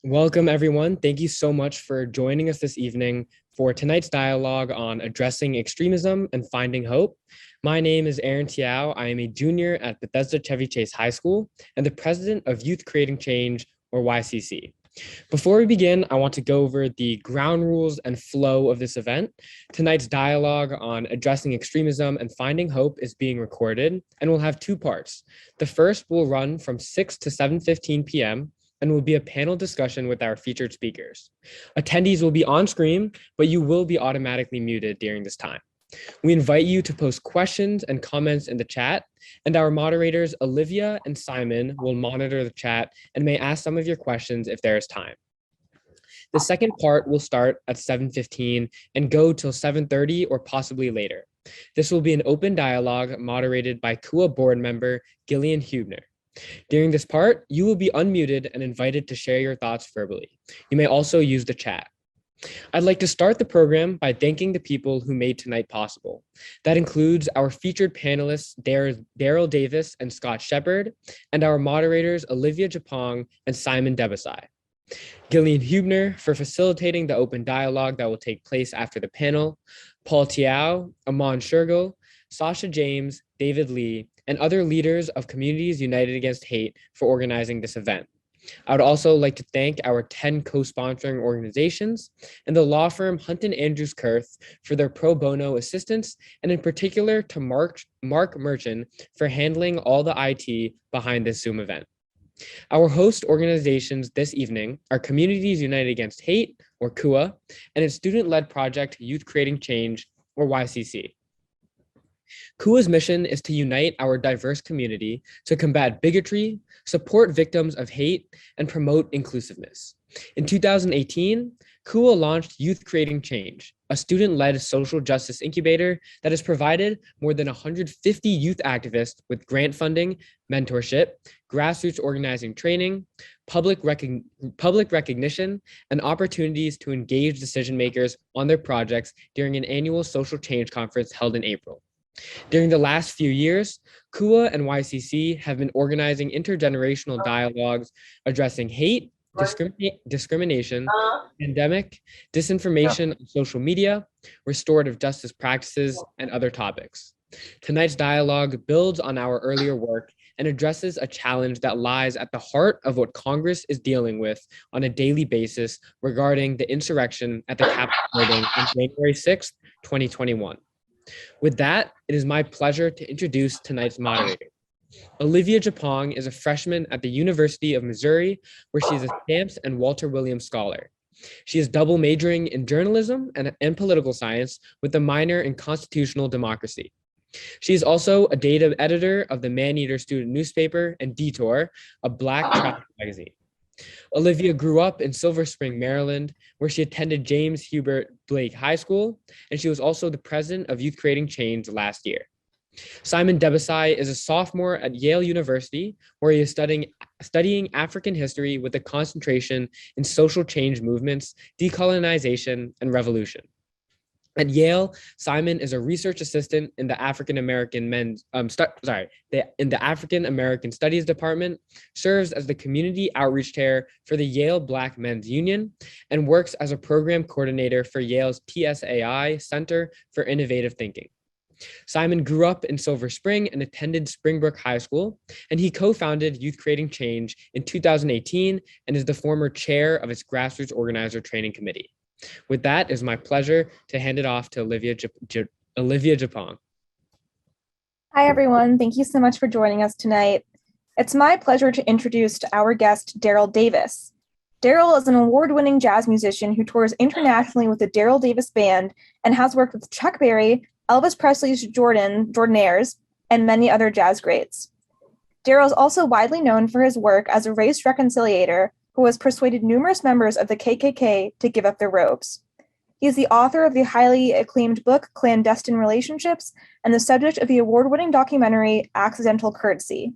Welcome, everyone. Thank you so much for joining us this evening for tonight's dialogue on addressing extremism and finding hope. My name is Aaron Tiao. I am a junior at Bethesda Chevy Chase High School and the president of Youth Creating Change, or YCC. Before we begin, I want to go over the ground rules and flow of this event. Tonight's dialogue on addressing extremism and finding hope is being recorded and will have two parts. The first will run from 6 to 7:15 p.m. and will be a panel discussion with our featured speakers. Attendees will be on screen, but you will be automatically muted during this time. We invite you to post questions and comments in the chat, and our moderators, Olivia and Simon, will monitor the chat and may ask some of your questions if there is time. The second part will start at 7:15 and go till 7:30 or possibly later. This will be an open dialogue moderated by CUAH board member Gillian Hubner. During this part, you will be unmuted and invited to share your thoughts verbally. You may also use the chat. I'd like to start the program by thanking the people who made tonight possible. That includes our featured panelists, Daryl Davis and Scott Shepard, and our moderators, Olivia Japong and Simon Debasai. Gillian Hubner for facilitating the open dialogue that will take place after the panel, Paul Tiao, Aman Shergill, Sasha James, David Lee, and other leaders of Communities United Against Hate for organizing this event. I would also like to thank our 10 co-sponsoring organizations and the law firm Hunton Andrews Kurth for their pro bono assistance, and in particular to Mark Merchant for handling all the IT behind this Zoom event. Our host organizations this evening are Communities United Against Hate, or CUAH, and its student-led project Youth Creating Change, or YCC. CUAH's mission is to unite our diverse community to combat bigotry, support victims of hate, and promote inclusiveness. In 2018, CUAH launched Youth Creating Change, a student-led social justice incubator that has provided more than 150 youth activists with grant funding, mentorship, grassroots organizing training, public recognition, and opportunities to engage decision makers on their projects during an annual social change conference held in April. During the last few years, CUAH and YCC have been organizing intergenerational dialogues addressing hate, discrimination, pandemic, disinformation on social media, restorative justice practices, and other topics. Tonight's dialogue builds on our earlier work and addresses a challenge that lies at the heart of what Congress is dealing with on a daily basis regarding the insurrection at the Capitol building on January 6th, 2021. With that, it is my pleasure to introduce tonight's moderator. Olivia Japong is a freshman at the University of Missouri, where she is a Stamps and Walter Williams Scholar. She is double majoring in journalism and political science with a minor in constitutional democracy. She is also a data editor of the Maneater student newspaper and Detour, a Black travel magazine. Olivia grew up in Silver Spring, Maryland, where she attended James Hubert Blake High School, and she was also the president of Youth Creating Change last year. Simon Debasai is a sophomore at Yale University, where he is studying African history with a concentration in social change movements, decolonization, and revolution. At Yale, Simon is a research assistant in the African American Studies Department, serves as the community outreach chair for the Yale Black Men's Union, and works as a program coordinator for Yale's TSAI Center for Innovative Thinking. Simon grew up in Silver Spring and attended Springbrook High School, and he co-founded Youth Creating Change in 2018 and is the former chair of its grassroots organizer training committee. With that, it is my pleasure to hand it off to Olivia Japong. Hi, everyone. Thank you so much for joining us tonight. It's my pleasure to introduce our guest, Daryl Davis. Daryl is an award-winning jazz musician who tours internationally with the Daryl Davis Band and has worked with Chuck Berry, Elvis Presley's Jordanaires, and many other jazz greats. Daryl is also widely known for his work as a race reconciliator who has persuaded numerous members of the KKK to give up their robes. He is the author of the highly acclaimed book, Clandestine Relationships, and the subject of the award-winning documentary, Accidental Courtesy.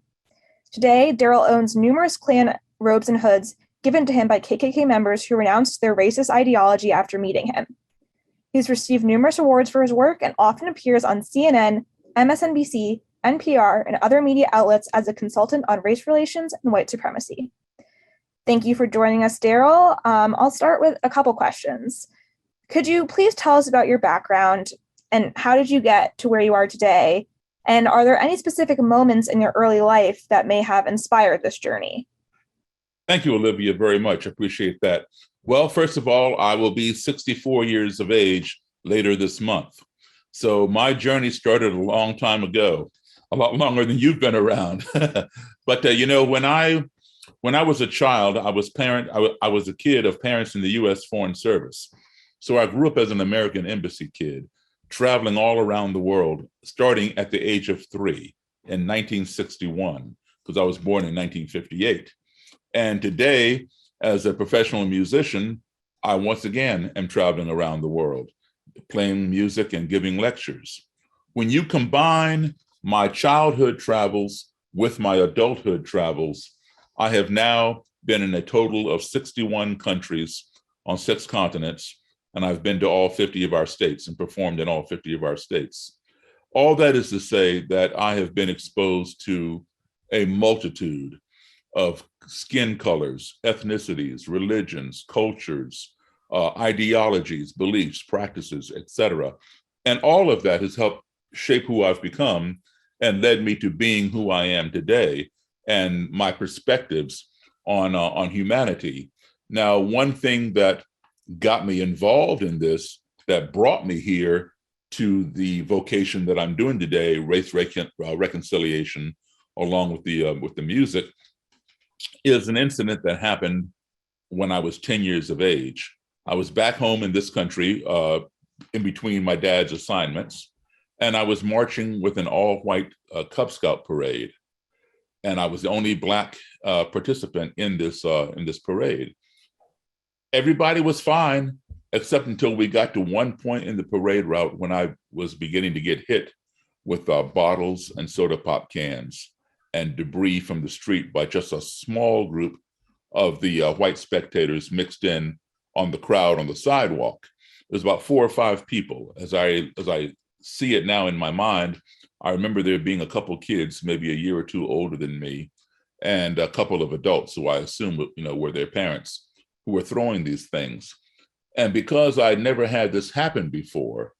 Today, Daryl owns numerous Klan robes and hoods given to him by KKK members who renounced their racist ideology after meeting him. He's received numerous awards for his work and often appears on CNN, MSNBC, NPR, and other media outlets as a consultant on race relations and white supremacy. Thank you for joining us, Daryl. I'll start with a couple questions. Could you please tell us about your background and how did you get to where you are today? And are there any specific moments in your early life that may have inspired this journey? Thank you, Olivia, very much. I appreciate that. Well, first of all, I will be 64 years of age later this month. So my journey started a long time ago, a lot longer than you've been around. But when I was a child, I was a kid of parents in the U.S. Foreign Service. So I grew up as an American embassy kid, traveling all around the world, starting at the age of 3 in 1961, because I was born in 1958. And today, as a professional musician, I once again am traveling around the world, playing music and giving lectures. When you combine my childhood travels with my adulthood travels, I have now been in a total of 61 countries on 6 continents, and I've been to all 50 of our states and performed in all 50 of our states. All that is to say that I have been exposed to a multitude of skin colors, ethnicities, religions, cultures, ideologies, beliefs, practices, etc. And all of that has helped shape who I've become and led me to being who I am today and my perspectives on humanity. Now, one thing that got me involved in this, that brought me here to the vocation that I'm doing today, race reconciliation, along with the music, is an incident that happened when I was 10 years of age. I was back home in this country in between my dad's assignments, and I was marching with an all-white Cub Scout parade. And I was the only Black participant in this parade. Everybody was fine, except until we got to one point in the parade route when I was beginning to get hit with bottles and soda pop cans and debris from the street by just a small group of the white spectators mixed in on the crowd on the sidewalk. It was about 4 or 5 people. As I see it now in my mind, I remember there being a couple kids, maybe a year or two older than me, and a couple of adults who I assume were their parents, who were throwing these things. And because I'd never had this happen before,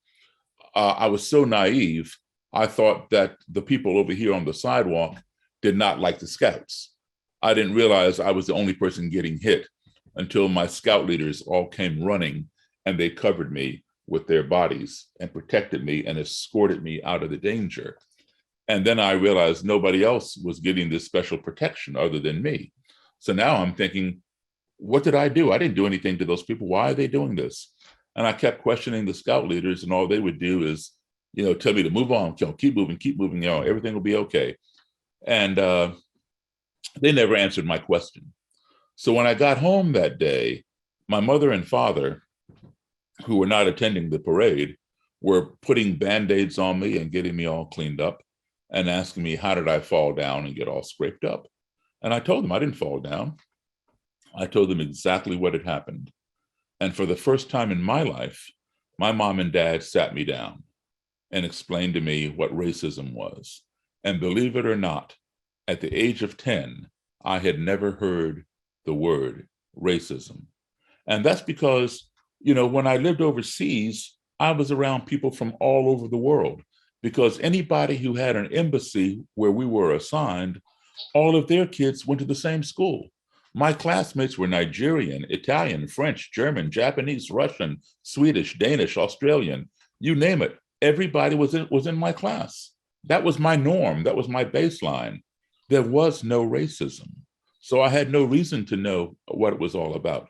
I was so naive, I thought that the people over here on the sidewalk did not like the Scouts. I didn't realize I was the only person getting hit until my Scout leaders all came running and they covered me with their bodies and protected me and escorted me out of the danger. And then I realized nobody else was getting this special protection other than me. So now I'm thinking, what did I do? I didn't do anything to those people. Why are they doing this? And I kept questioning the Scout leaders, and all they would do is, tell me to move on, keep moving, everything will be okay. And they never answered my question. So when I got home that day, my mother and father, who were not attending the parade, were putting Band-Aids on me and getting me all cleaned up and asking me, how did I fall down and get all scraped up? And I told them I didn't fall down. I told them exactly what had happened. And for the first time in my life, my mom and dad sat me down and explained to me what racism was. And believe it or not, at the age of 10, I had never heard the word racism. And that's because, when I lived overseas, I was around people from all over the world, because anybody who had an embassy where we were assigned, all of their kids went to the same school. My classmates were Nigerian, Italian, French, German, Japanese, Russian, Swedish, Danish, Australian, you name it. Everybody was in my class. That was my norm. That was my baseline. There was no racism. So I had no reason to know what it was all about.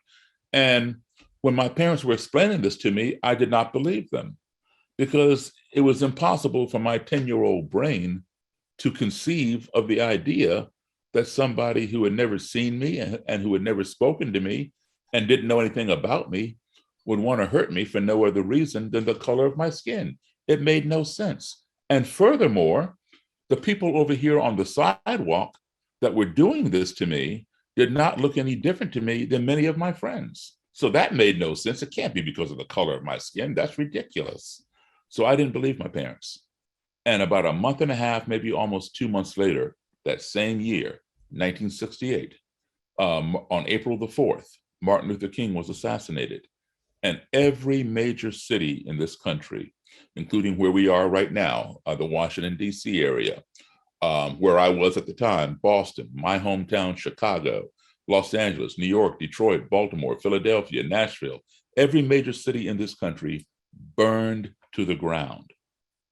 And when my parents were explaining this to me, I did not believe them, because it was impossible for my 10-year-old brain to conceive of the idea that somebody who had never seen me and who had never spoken to me and didn't know anything about me would want to hurt me for no other reason than the color of my skin. It made no sense. And furthermore, the people over here on the sidewalk that were doing this to me did not look any different to me than many of my friends. So that made no sense. It can't be because of the color of my skin. That's ridiculous. So I didn't believe my parents. And about a month and a half, maybe almost 2 months later, that same year, 1968, On April the 4th, Martin Luther King was assassinated. And every major city in this country, including where we are right now, the Washington, D.C. area, where I was at the time, Boston, my hometown, Chicago, Los Angeles, New York, Detroit, Baltimore, Philadelphia, Nashville, every major city in this country burned to the ground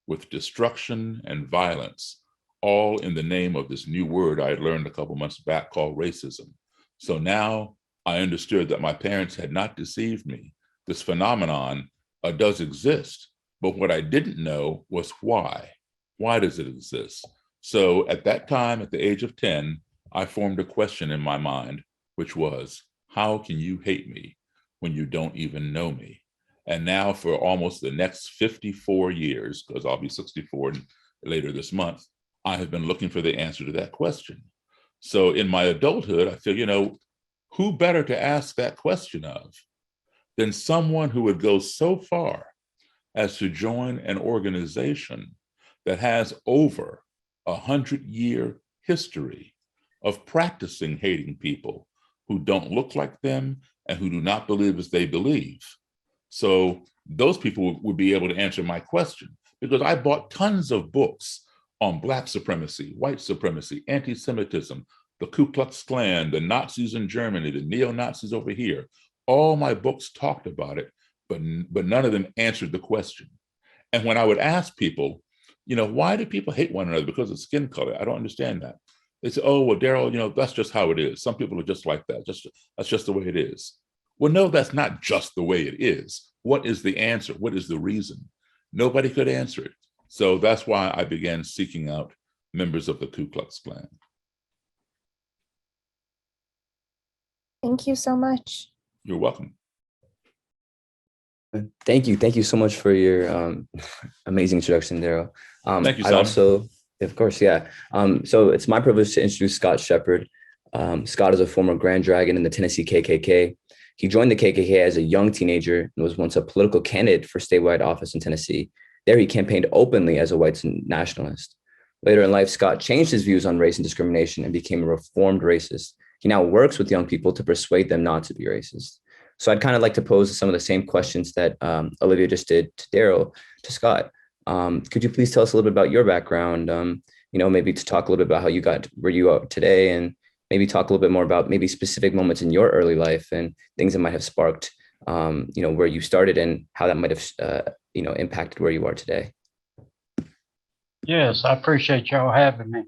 with destruction and violence, all in the name of this new word I had learned a couple months back called racism. So now I understood that my parents had not deceived me. This phenomenon does exist, but what I didn't know was why. Why does it exist? So at that time, at the age of 10, I formed a question in my mind, which was, how can you hate me when you don't even know me? And now for almost the next 54 years, because I'll be 64 later this month, I have been looking for the answer to that question. So in my adulthood, I feel, who better to ask that question of than someone who would go so far as to join an organization that has over 100-year history of practicing hating people who don't look like them and who do not believe as they believe. So those people would be able to answer my question, because I bought tons of books on Black supremacy, white supremacy, anti-Semitism, the Ku Klux Klan, the Nazis in Germany, the neo-Nazis over here. All my books talked about it, but none of them answered the question. And when I would ask people, why do people hate one another? Because of skin color. I don't understand that. They say, oh, well, Daryl, that's just how it is. Some people are just like that. That's just the way it is. Well, no, that's not just the way it is. What is the answer? What is the reason? Nobody could answer it. So that's why I began seeking out members of the Ku Klux Klan. Thank you so much. You're welcome. Thank you. Thank you so much for your amazing introduction, Daryl. Thank you, I'd Simon. also, of course, yeah. So it's my privilege to introduce Scott Shepard. Scott is a former Grand Dragon in the Tennessee KKK. He joined the KKK as a young teenager and was once a political candidate for statewide office in Tennessee. There he campaigned openly as a white nationalist. Later in life, Scott changed his views on race and discrimination and became a reformed racist. He now works with young people to persuade them not to be racist. So I'd kind of like to pose some of the same questions that Olivia just did to Daryl, to Scott. Could you please tell us a little bit about your background? Maybe to talk a little bit about how you got where you are today, and maybe talk a little bit more about maybe specific moments in your early life and things that might have sparked, where you started and how that might have, impacted where you are today. Yes, I appreciate y'all having me.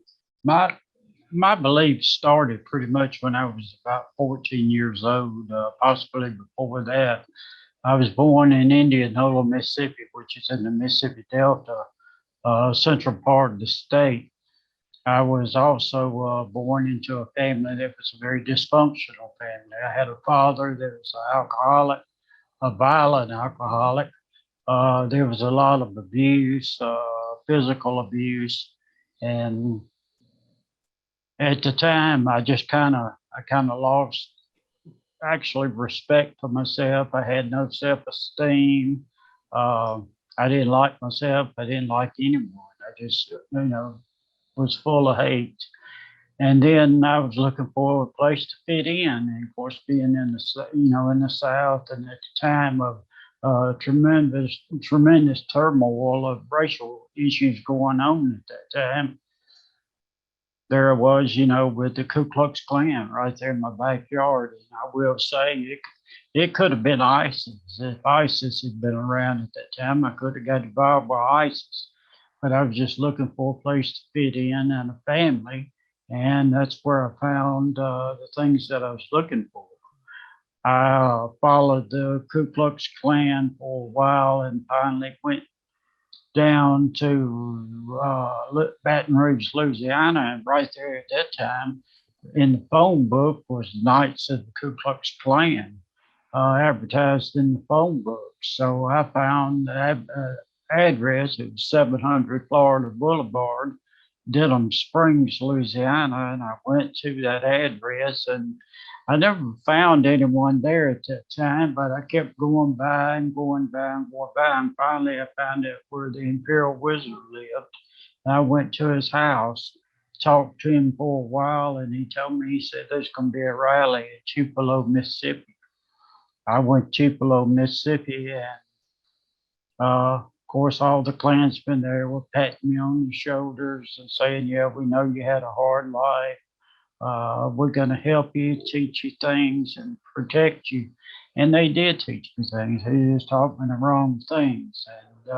My beliefs started pretty much when I was about 14 years old, possibly before that. I was born in Indianola, Mississippi, which is in the Mississippi Delta, central part of the state. I was also born into a family that was a very dysfunctional family. I had a father that was an alcoholic, a violent alcoholic. There was a lot of abuse, physical abuse, and at the time, I kind of lost actually respect for myself. I had no self-esteem. I didn't like myself. I didn't like anyone. I just, was full of hate. And then I was looking for a place to fit in. And of course, being in the South, and at the time of tremendous turmoil of racial issues going on at that time, there I was, with the Ku Klux Klan right there in my backyard. And I will say it could have been ISIS. If ISIS had been around at that time, I could have got involved with ISIS. But I was just looking for a place to fit in and a family. And that's where I found the things that I was looking for. I followed the Ku Klux Klan for a while and finally went down to Baton Rouge, Louisiana, and right there at that time in the phone book was Knights of the Ku Klux Klan advertised in the phone book. So I found the address. It was 700 Florida Boulevard, Denham Springs, Louisiana, and I went to that address, and I never found anyone there at that time, but I kept going by and going by and going by. And finally, I found out where the Imperial Wizard lived. And I went to his house talked to him for a while, and he told me, he said, there's going to be a rally at Tupelo, Mississippi. I went to Tupelo, Mississippi, and of course, all the Klansmen there were patting me on the shoulders and saying, yeah, we know you had a hard life. We're going to help you, teach you things, and protect you. And they did teach me things. They just taught me the wrong things. And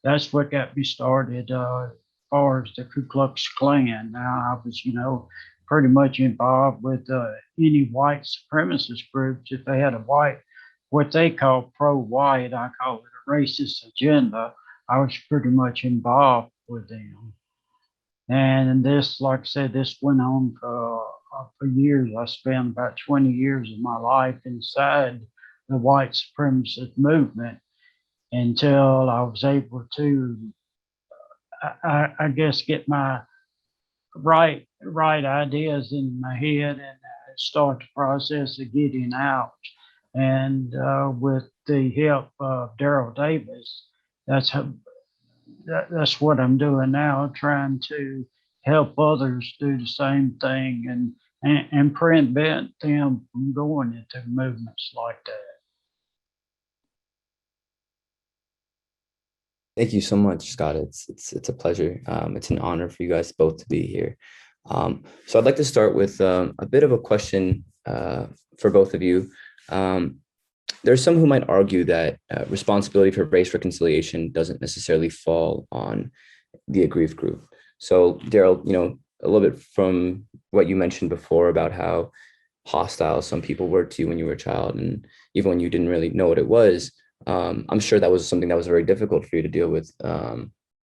that's what got me started as far as the Ku Klux Klan. Now, I was, pretty much involved with any white supremacist groups. If they had a white, what they call pro-white, I call it a racist agenda, I was pretty much involved with them. And this, like I said, this went on for years. I spent about 20 years of my life inside the white supremacist movement until I was able to, I guess, get my right ideas in my head and start the process of getting out. And with the help of Daryl Davis, that's what I'm doing now, trying to help others do the same thing and prevent them from going into movements like that. Thank you so much, Scott. It's a pleasure. It's an honor for you guys both to be here. So I'd like to start with a bit of a question for both of you. There's some who might argue that responsibility for race reconciliation doesn't necessarily fall on the aggrieved group. So Daryl, a little bit from what you mentioned before about how hostile some people were to you when you were a child, and even when you didn't really know what it was, I'm sure that was something that was very difficult for you to deal with,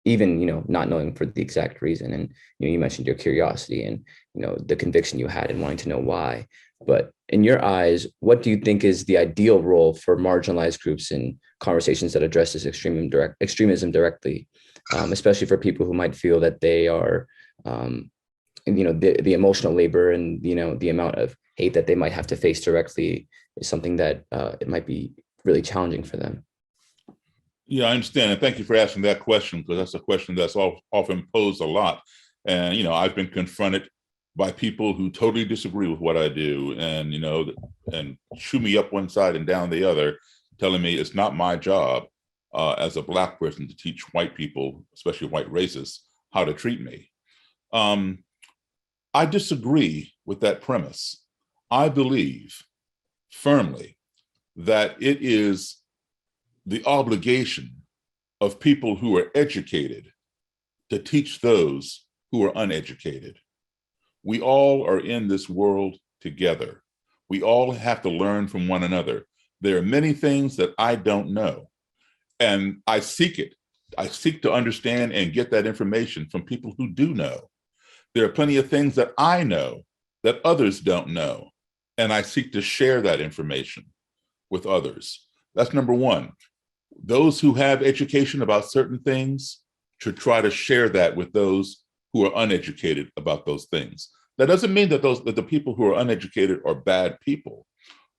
even, not knowing for the exact reason. And, you mentioned your curiosity and, the conviction you had and wanting to know why. But in your eyes, what do you think is the ideal role for marginalized groups in conversations that address this extremism directly, especially for people who might feel that they are, the emotional labor and, the amount of hate that they might have to face directly is something that it might be really challenging for them? Yeah, I understand. And thank you for asking that question, because that's a question that's often posed a lot. And, I've been confronted by people who totally disagree with what I do and, and chew me up one side and down the other, telling me it's not my job as a Black person to teach white people, especially white racists, how to treat me. I disagree with that premise. I believe firmly that it is the obligation of people who are educated to teach those who are uneducated. We all are in this world together. We all have to learn from one another. There are many things that I don't know, and I seek it. I seek to understand and get that information from people who do know. There are plenty of things that I know that others don't know, and I seek to share that information with others. That's number one. Those who have education about certain things should try to share that with those who are uneducated about those things. That doesn't mean that the people who are uneducated are bad people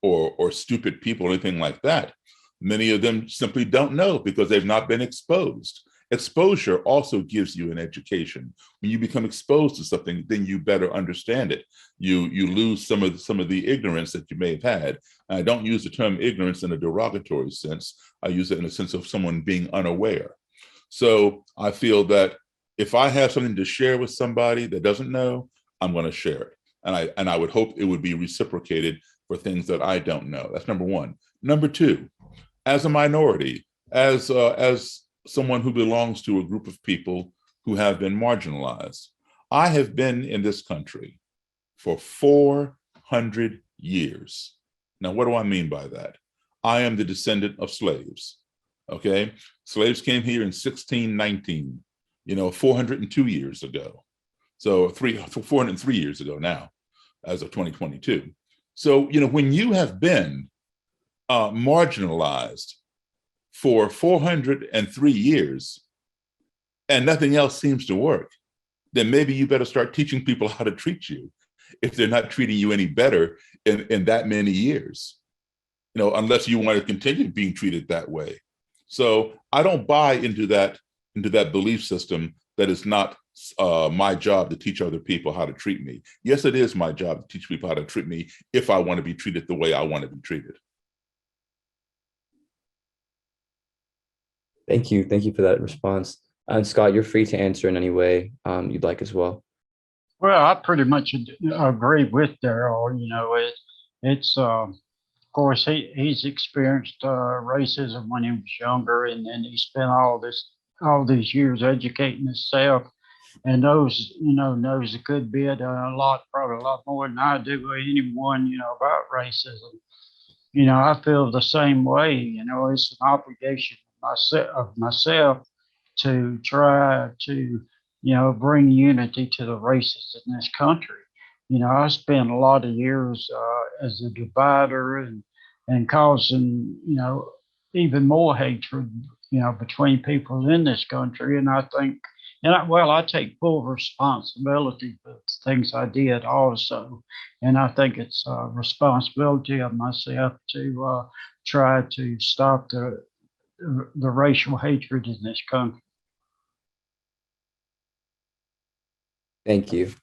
or stupid people or anything like that. Many of them simply don't know because they've not been exposed. Exposure also gives you an education. When you become exposed to something, then you better understand it. You lose some of the ignorance that you may have had. And I don't use the term ignorance in a derogatory sense. I use it in a sense of someone being unaware. So I feel that if I have something to share with somebody that doesn't know, I'm going to share it. And I would hope it would be reciprocated for things that I don't know. That's number one. Number two, as a minority, as someone who belongs to a group of people who have been marginalized, I have been in this country for 400 years. Now, what do I mean by that? I am the descendant of slaves, okay? Slaves came here in 1619, 402 years ago. So 403 years ago now, as of 2022. So, when you have been marginalized for 403 years and nothing else seems to work, then maybe you better start teaching people how to treat you if they're not treating you any better in that many years, unless you want to continue being treated that way. So I don't buy into that belief system that it's not my job to teach other people how to treat me. Yes, it is my job to teach people how to treat me if I want to be treated the way I want to be treated. Thank you. Thank you for that response. And Scott, you're free to answer in any way you'd like as well. Well, I pretty much agree with Daryl. You know, it's of course he's experienced racism when he was younger, and then he spent all these years educating himself, and knows a good bit, probably a lot more than I do, or anyone, about racism. I feel the same way. It's an obligation of myself to try to, bring unity to the races in this country. I spent a lot of years as a divider and causing, even more hatred, between people in this country. And I think, I take full responsibility for the things I did also. And I think it's a responsibility of myself to try to stop the racial hatred in this country. Thank you.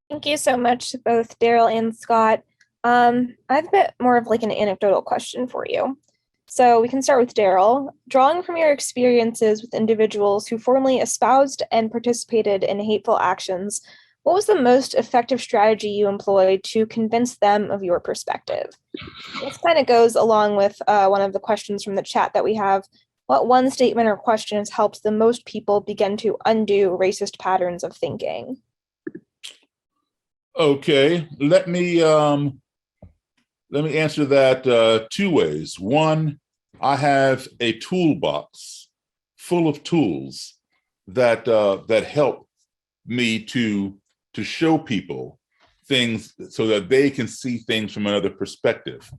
Thank you so much to both Daryl and Scott. I have a bit more of like an anecdotal question for you. So we can start with Daryl. Drawing from your experiences with individuals who formerly espoused and participated in hateful actions, what was the most effective strategy you employed to convince them of your perspective? This kind of goes along with one of the questions from the chat that we have. What one statement or question has helped the most people begin to undo racist patterns of thinking? Okay, let me answer that two ways. One, I have a toolbox full of tools that help me to show people things so that they can see things from another perspective.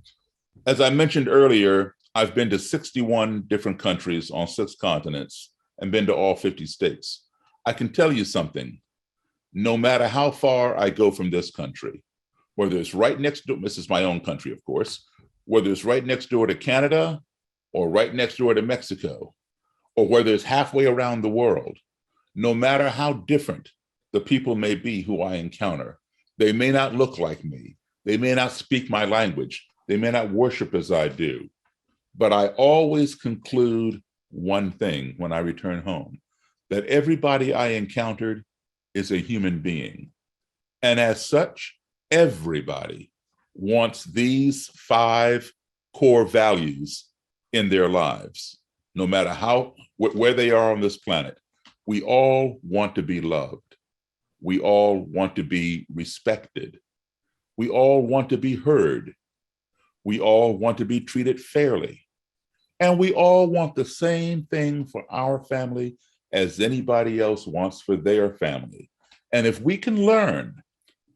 As I mentioned earlier, I've been to 61 different countries on 6 continents and been to all 50 states. I can tell you something. No matter how far I go from this country, whether it's right next door, this is my own country, of course, whether it's right next door to Canada or right next door to Mexico, or whether it's halfway around the world, no matter how different the people may be who I encounter, they may not look like me, they may not speak my language, they may not worship as I do, but I always conclude one thing when I return home, that everybody I encountered is a human being. And as such, everybody wants these 5 core values in their lives, no matter where they are on this planet. We all want to be loved. We all want to be respected. We all want to be heard. We all want to be treated fairly. And we all want the same thing for our family as anybody else wants for their family. And if we can learn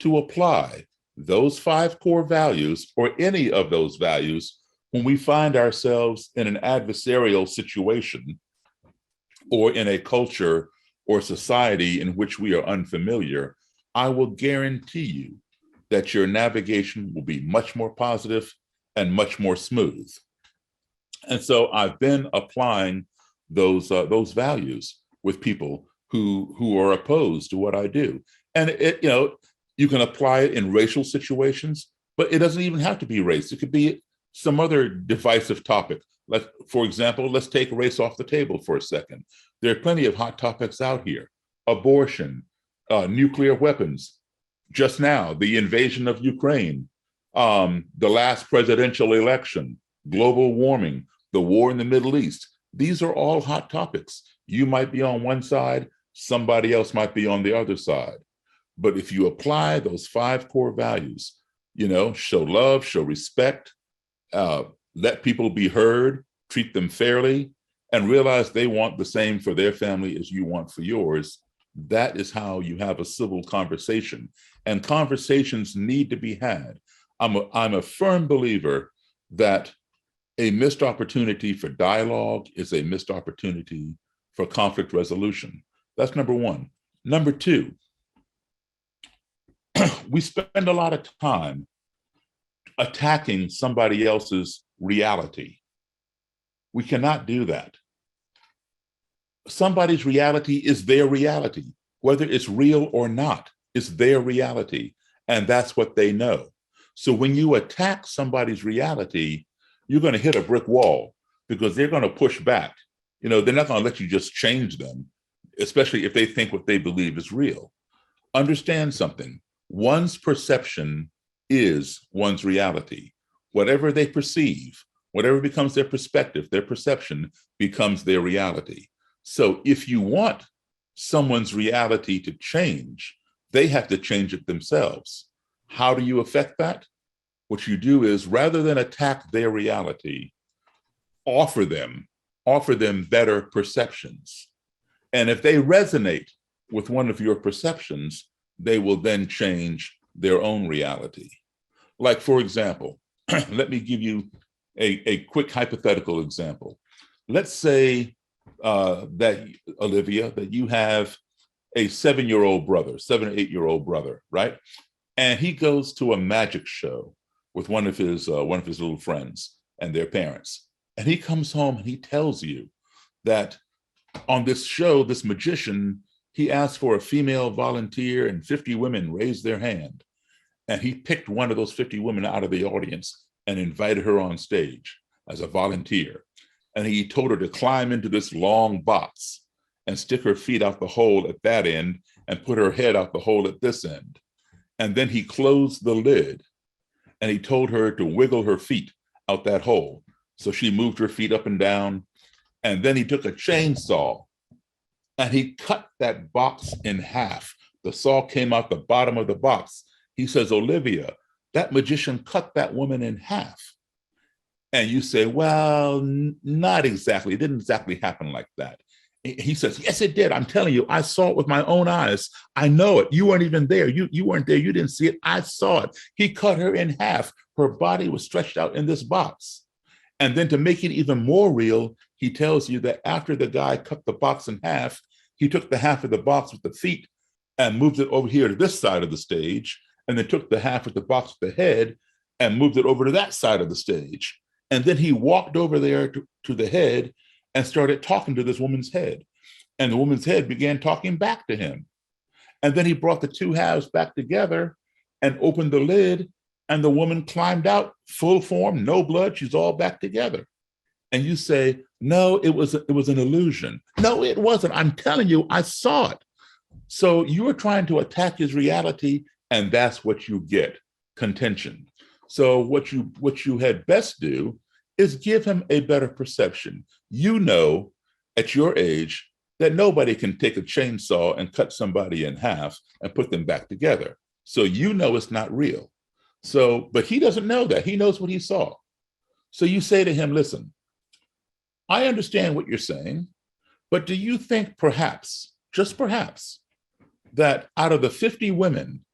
to apply those 5 core values or any of those values when we find ourselves in an adversarial situation or in a culture or society in which we are unfamiliar, I will guarantee you that your navigation will be much more positive and much more smooth. And so I've been applying those values with people who are opposed to what I do. And you can apply it in racial situations, but it doesn't even have to be race. It could be some other divisive topic. Like, for example, let's take race off the table for a second. There are plenty of hot topics out here: abortion, nuclear weapons. Just now, the invasion of Ukraine, the last presidential election, global warming, the war in the Middle East. These are all hot topics. You might be on one side, somebody else might be on the other side. But if you apply those 5 core values, show love, show respect, let people be heard, treat them fairly, and realize they want the same for their family as you want for yours, that is how you have a civil conversation. And conversations need to be had. I'm a firm believer that a missed opportunity for dialogue is a missed opportunity for conflict resolution. That's number 1. Number 2, we spend a lot of time attacking somebody else's reality. We cannot do that. Somebody's reality is their reality. whether it's real or not. It's their reality, and that's what they know. So when you attack somebody's reality, you're going to hit a brick wall because they're going to push back. They're not going to let you just change them, especially if they think what they believe is real. Understand something. One's perception is one's reality. Whatever they perceive, whatever becomes their perspective, their perception becomes their reality. So if you want someone's reality to change, they have to change it themselves. How do you affect that? What you do is, rather than attack their reality, offer them better perceptions. And if they resonate with one of your perceptions, they will then change their own reality. Like, for example, let me give you a quick hypothetical example. Let's say that, Olivia, that you have a 7-year-old brother, 7 or 8-year-old brother, right? And he goes to a magic show with one of his little friends and their parents. And he comes home and he tells you that on this show, this magician, he asked for a female volunteer and 50 women raised their hand. And he picked one of those 50 women out of the audience and invited her on stage as a volunteer. And he told her to climb into this long box and stick her feet out the hole at that end and put her head out the hole at this end. And then he closed the lid and he told her to wiggle her feet out that hole. So she moved her feet up and down. And then he took a chainsaw and he cut that box in half. The saw came out the bottom of the box. He says, Olivia, that magician cut that woman in half. And you say, well, not exactly. It didn't exactly happen like that. He says, yes, it did. I'm telling you, I saw it with my own eyes. I know it. You weren't even there. You weren't there. You didn't see it. I saw it. He cut her in half. Her body was stretched out in this box. And then to make it even more real, he tells you that after the guy cut the box in half, he took the half of the box with the feet and moved it over here to this side of the stage, and then took the half of the box with the head and moved it over to that side of the stage. And then he walked over there to the head and started talking to this woman's head. And the woman's head began talking back to him. And then he brought the two halves back together and opened the lid, and the woman climbed out, full form, no blood, she's all back together. And you say, no, it was an illusion. No, it wasn't. I'm telling you, I saw it. So you were trying to attack his reality, and that's what you get, contention. So what you had best do is give him a better perception. You know, at your age, that nobody can take a chainsaw and cut somebody in half and put them back together. So you know it's not real. So, but he doesn't know that. He knows what he saw. So you say to him, listen, I understand what you're saying, but do you think perhaps, just perhaps, that out of the 50 women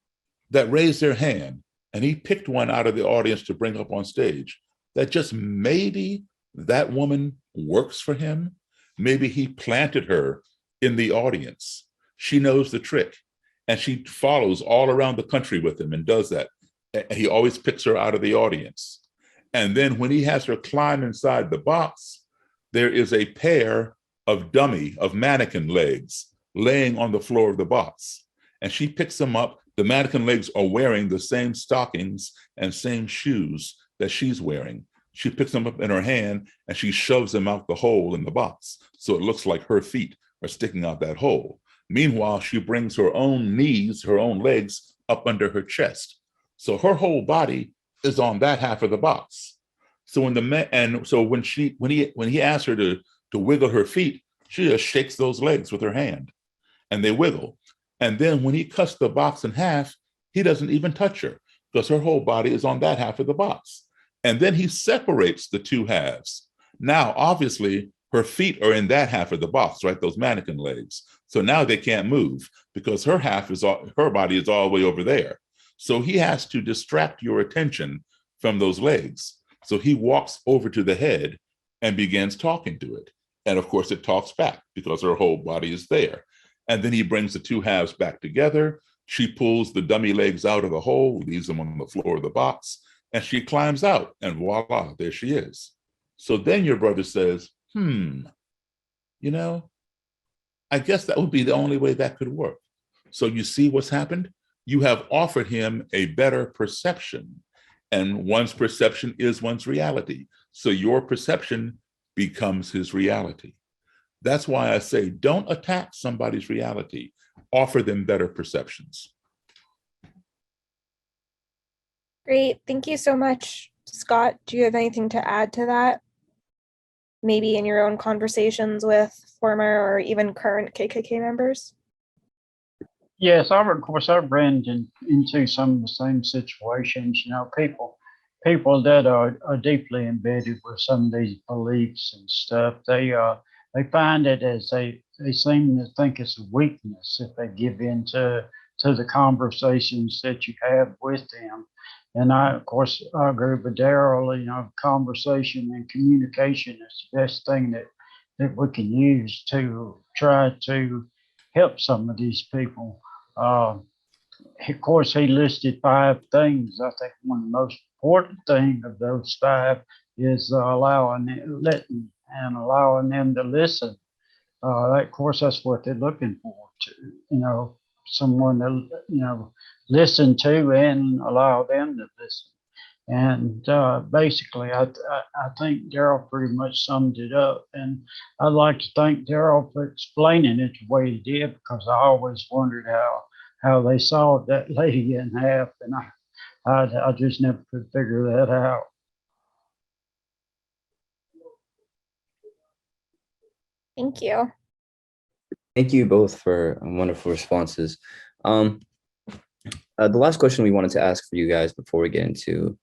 that raised their hand, and he picked one out of the audience to bring up on stage, that just maybe that woman works for him? Maybe he planted her in the audience. She knows the trick, and she follows all around the country with him and does that. He always picks her out of the audience. And then when he has her climb inside the box, there is a pair of mannequin legs laying on the floor of the box. And she picks them up. The mannequin legs are wearing the same stockings and same shoes that she's wearing. She picks them up in her hand and she shoves them out the hole in the box. So it looks like her feet are sticking out that hole. Meanwhile, she brings her own knees, her own legs up under her chest. So her whole body is on that half of the box. So when he asks her to wiggle her feet, she just shakes those legs with her hand and they wiggle. And then when he cuts the box in half, he doesn't even touch her because her whole body is on that half of the box. And then he separates the two halves. Now, obviously, her feet are in that half of the box, right? Those mannequin legs. So now they can't move because her body is all the way over there. So he has to distract your attention from those legs. So he walks over to the head and begins talking to it. And of course, it talks back because her whole body is there. And then he brings the two halves back together. She pulls the dummy legs out of the hole, leaves them on the floor of the box, and she climbs out, and voila, there she is. So then your brother says, I guess that would be the only way that could work. So you see what's happened? You have offered him a better perception, and one's perception is one's reality. So your perception becomes his reality. That's why I say, don't attack somebody's reality. Offer them better perceptions. Great. Thank you so much, Scott. Do you have anything to add to that? Maybe in your own conversations with former or even current KKK members? Yes, of course, I've ran into some of the same situations. You know, people that are deeply embedded with some of these beliefs and stuff. They find it as they seem to think it's a weakness if they give in to the conversations that you have with them. And of course, I agree with Daryl. You know, conversation and communication is the best thing that we can use to try to help some of these people. Of course, he listed 5 things. I think one of the most important thing of those 5 is allowing them to listen. Of course, that's what they're looking for. Someone to listen to and allow them to listen. And basically, I think Daryl pretty much summed it up. And I'd like to thank Daryl for explaining it the way he did, because I always wondered how they sawed that lady in half, and I just never could figure that out. Thank you. Thank you both for wonderful responses. The last question we wanted to ask for you guys before we get into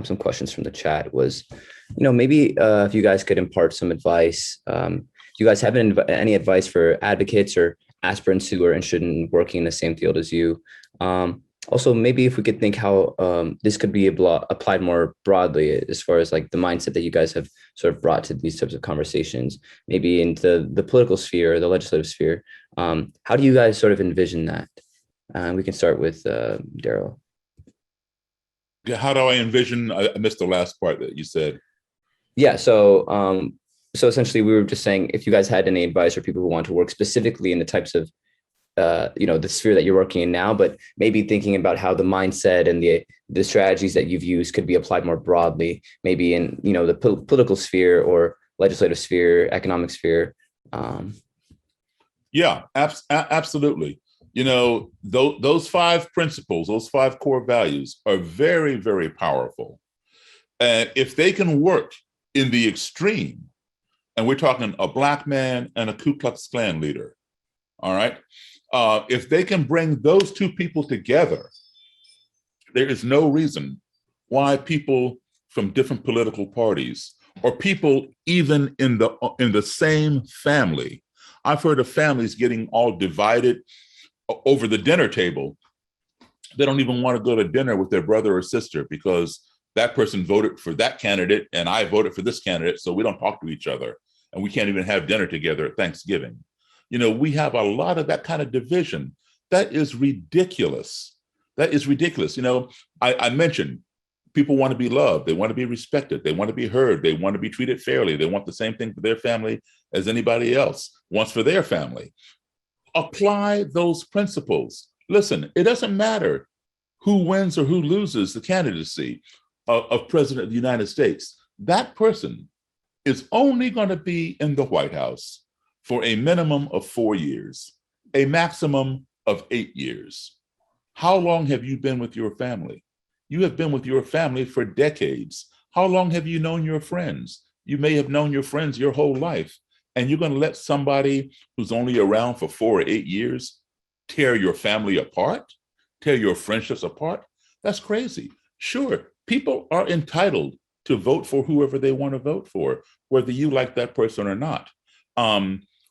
some questions from the chat was, maybe if you guys could impart some advice. Do you guys have any advice for advocates or aspirants who are interested in working in the same field as you? Also, maybe if we could think how this could be applied more broadly as far as like the mindset that you guys have sort of brought to these types of conversations, maybe into the political sphere or the legislative sphere. How do you guys sort of envision that? We can start with Daryl. Yeah, how do I envision? I missed the last part that you said. Yeah, so essentially we were just saying, if you guys had any advice for people who want to work specifically in the types of the sphere that you're working in now, but maybe thinking about how the mindset and the strategies that you've used could be applied more broadly, maybe in the political sphere or legislative sphere, economic sphere. Yeah, absolutely. Those 5 principles, those 5 core values are very, very powerful. And if they can work in the extreme, and we're talking a Black man and a Ku Klux Klan leader, all right? If they can bring those 2 people together, there is no reason why people from different political parties or people even in the same family, I've heard of families getting all divided over the dinner table. They don't even want to go to dinner with their brother or sister because that person voted for that candidate and I voted for this candidate, so we don't talk to each other and we can't even have dinner together at Thanksgiving. We have a lot of that kind of division. That is ridiculous. That is ridiculous. I mentioned people want to be loved. They want to be respected. They want to be heard. They want to be treated fairly. They want the same thing for their family as anybody else wants for their family. Apply those principles. Listen, it doesn't matter who wins or who loses the candidacy of President of the United States. That person is only going to be in the White House for a minimum of 4 years, a maximum of 8 years. How long have you been with your family? You have been with your family for decades. How long have you known your friends? You may have known your friends your whole life, and you're going to let somebody who's only around for 4 or 8 years tear your family apart, tear your friendships apart? That's crazy. Sure, people are entitled to vote for whoever they want to vote for, whether you like that person or not.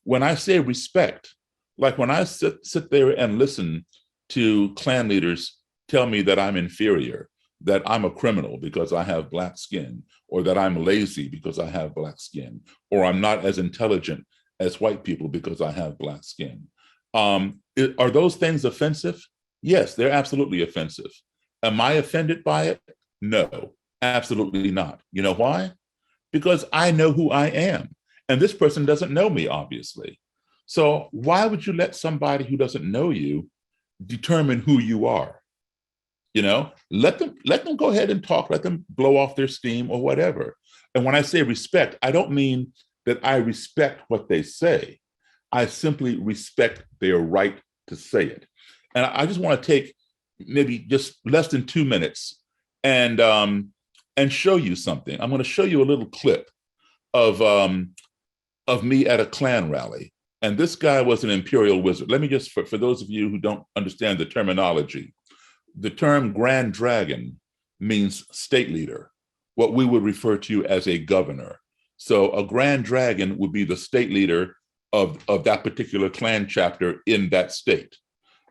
When I say respect, like when I sit there and listen to Klan leaders tell me that I'm inferior, that I'm a criminal because I have Black skin, or that I'm lazy because I have Black skin, or I'm not as intelligent as white people because I have Black skin. Are those things offensive? Yes, they're absolutely offensive. Am I offended by it? No, absolutely not. You know why? Because I know who I am. And this person doesn't know me, obviously. So why would you let somebody who doesn't know you determine who you are. Let them go ahead and talk, let them blow off their steam or whatever. And when I say respect, I don't mean that I respect what they say. I simply respect their right to say it. And I just want to take maybe just less than 2 minutes and show you something. I'm going to show you a little clip of me at a Klan rally. And this guy was an imperial wizard. Let me just, for those of you who don't understand the terminology, the term Grand Dragon means state leader, what we would refer to as a governor. So a Grand Dragon would be the state leader of that particular Klan chapter in that state.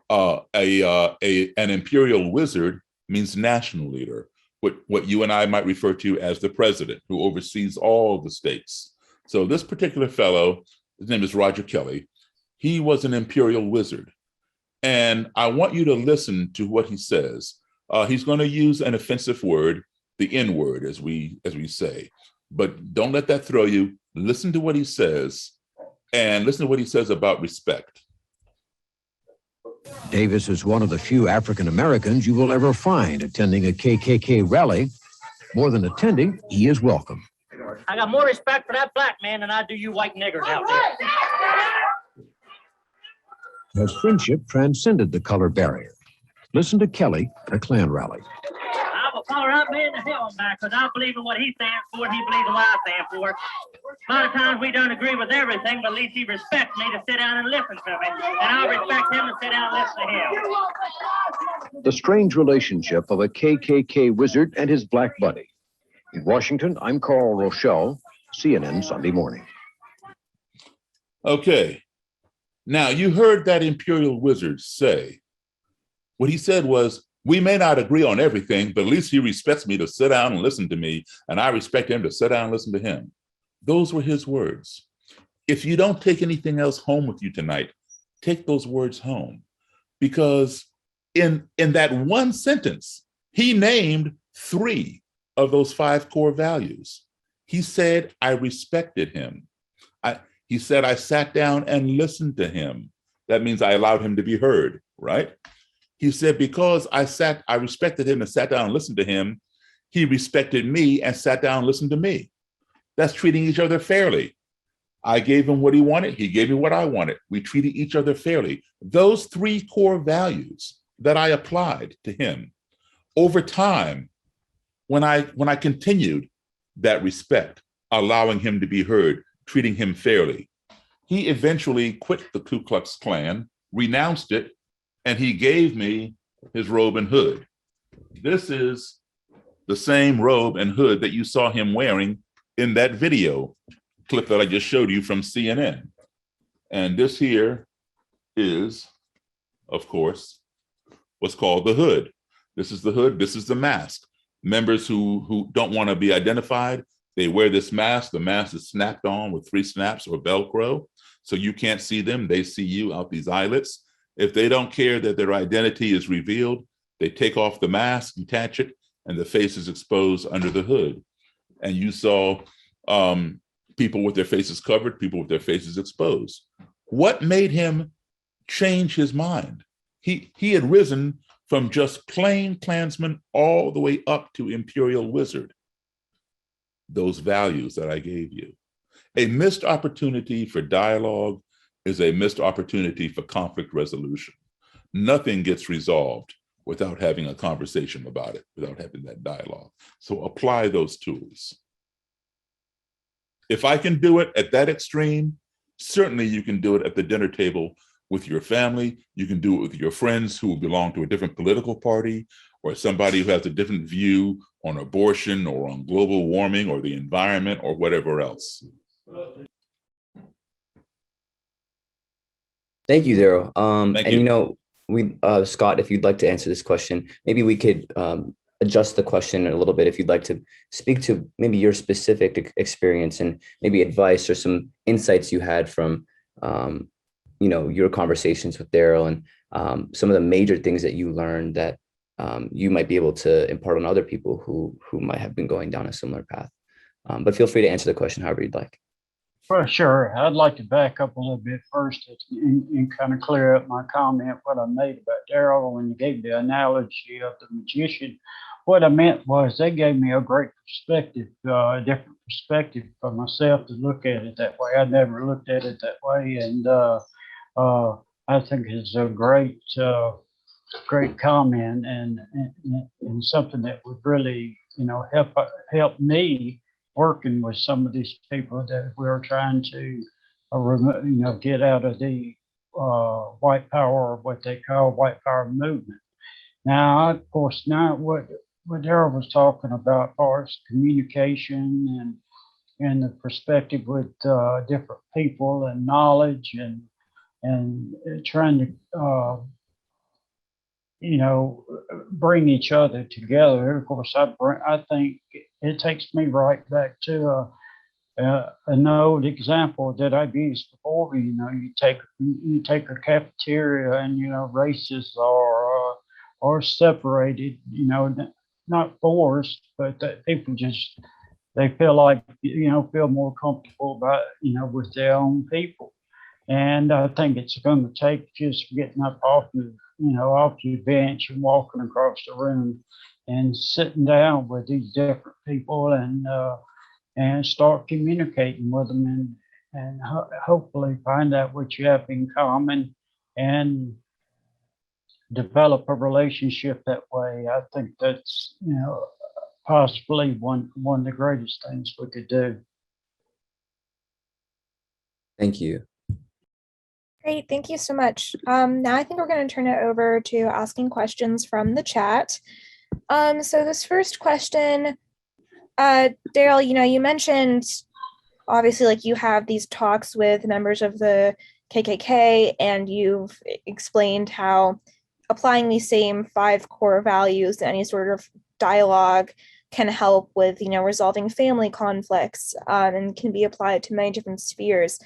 An imperial wizard means national leader, what you and I might refer to as the president, who oversees all the states. So this particular fellow, his name is Roger Kelly, he was an imperial wizard. And I want you to listen to what he says. He's going to use an offensive word, the N word, as we say, but don't let that throw you. Listen to what he says, and listen to what he says about respect. Davis is one of the few African Americans you will ever find attending a KKK rally. More than attending, he is welcome. I got more respect for that black man than I do you white niggers out there. As friendship transcended the color barrier. Listen to Kelly at a Klan rally. I will follow that man to hell and back because I believe in what he stands for and he believes in what I stand for. A lot of times we don't agree with everything, but at least he respects me to sit down and listen to me. And I respect him to sit down and listen to him. The strange relationship of a KKK wizard and his black buddy. In Washington, I'm Carl Rochelle, CNN Sunday Morning. Okay. Now, you heard that imperial wizard say, what he said was, we may not agree on everything, but at least he respects me to sit down and listen to me, and I respect him to sit down and listen to him. Those were his words. If you don't take anything else home with you tonight, take those words home. Because in that one sentence, he named 3 of those 5 core values. He said, I respected him. He said, I sat down and listened to him. That means I allowed him to be heard, right? He said, because I respected him and sat down and listened to him, he respected me and sat down and listened to me. That's treating each other fairly. I gave him what he wanted. He gave me what I wanted. We treated each other fairly. Those 3 core values that I applied to him over time, when I continued that respect, allowing him to be heard, treating him fairly, he eventually quit the Ku Klux Klan, renounced it, and he gave me his robe and hood. This is the same robe and hood that you saw him wearing in that video clip that I just showed you from CNN. And this here is, of course, what's called the hood. This is the hood, this is the mask. Members who don't want to be identified, they wear this mask. The mask is snapped on with 3 snaps or Velcro, so you can't see them. They see you out these eyelets. If they don't care that their identity is revealed, they take off the mask, detach it, and the face is exposed under the hood. And you saw people with their faces covered, people with their faces exposed. What made him change his mind? He had risen from just plain Klansman all the way up to imperial wizard. Those values that I gave you. A missed opportunity for dialogue is a missed opportunity for conflict resolution. Nothing gets resolved without having a conversation about it, without having that dialogue. So apply those tools. If I can do it at that extreme, certainly you can do it at the dinner table with your family. You can do it with your friends who belong to a different political party, or somebody who has a different view on abortion or on global warming or the environment or whatever else. Thank you, Daryl. Thank and you. you know, we Scott, if you'd like to answer this question, maybe we could adjust the question a little bit. If you'd like to speak to maybe your specific experience and maybe advice or some insights you had from, you know, your conversations with Daryl and some of the major things that you learned that you might be able to impart on other people who might have been going down a similar path. But feel free to answer the question however you'd like. Well, sure. I'd like to back up a little bit first and kind of clear up my comment, what I made about Daryl when you gave the analogy of the magician. What I meant was they gave me a great perspective, a different perspective for myself to look at it that way. I never looked at it that way. And I think it's a great comment and something that would really, help me working with some of these people that we're trying to, get out of the white power, or what they call white power movement. Now, of course, now what Darrell was talking about, as far as communication and the perspective with different people and knowledge and trying to bring each other together. Of course, I think it takes me right back to an old example that I've used before. You take a cafeteria, and races are separated. Not forced, but that people just they feel like feel more comfortable about with their own people. And I think it's going to take just getting up off your bench and walking across the room and sitting down with these different people and start communicating with them and hopefully find out what you have in common and develop a relationship that way. I think that's possibly one of the greatest things we could do. Thank you. Great, thank you so much. Now I think we're going to turn it over to asking questions from the chat. So this first question, Daryl, you mentioned obviously like you have these talks with members of the KKK, and you've explained how applying these same 5 core values in any sort of dialogue can help with resolving family conflicts, and can be applied to many different spheres.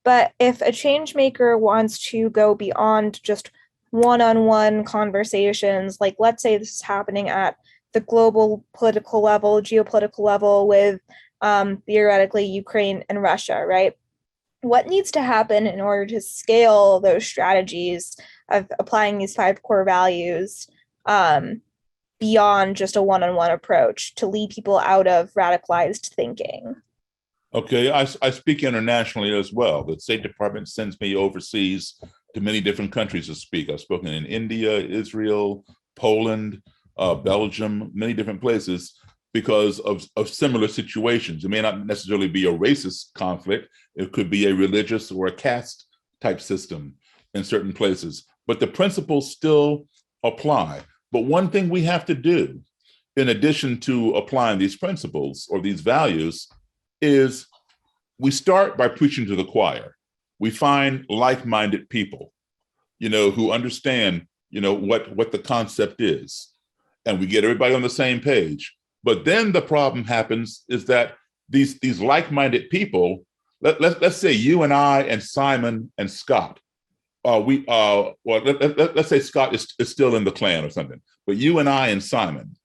But if a change maker wants to go beyond just one-on-one conversations, like let's say this is happening at the global political level, geopolitical level with theoretically Ukraine and Russia, right? What needs to happen in order to scale those strategies of applying these 5 core values beyond just a one-on-one approach to lead people out of radicalized thinking? Okay, I speak internationally as well. The State Department sends me overseas to many different countries to speak. I've spoken in India, Israel, Poland, Belgium, many different places because of similar situations. It may not necessarily be a racist conflict. It could be a religious or a caste type system in certain places, but the principles still apply. But one thing we have to do, in addition to applying these principles or these values, is we start by preaching to the choir. We find like-minded people, who understand, what the concept is, and we get everybody on the same page. But then the problem happens is that these like-minded people, let's say you and I and Simon and Scott, let's say Scott is still in the Klan or something, but you and I and Simon,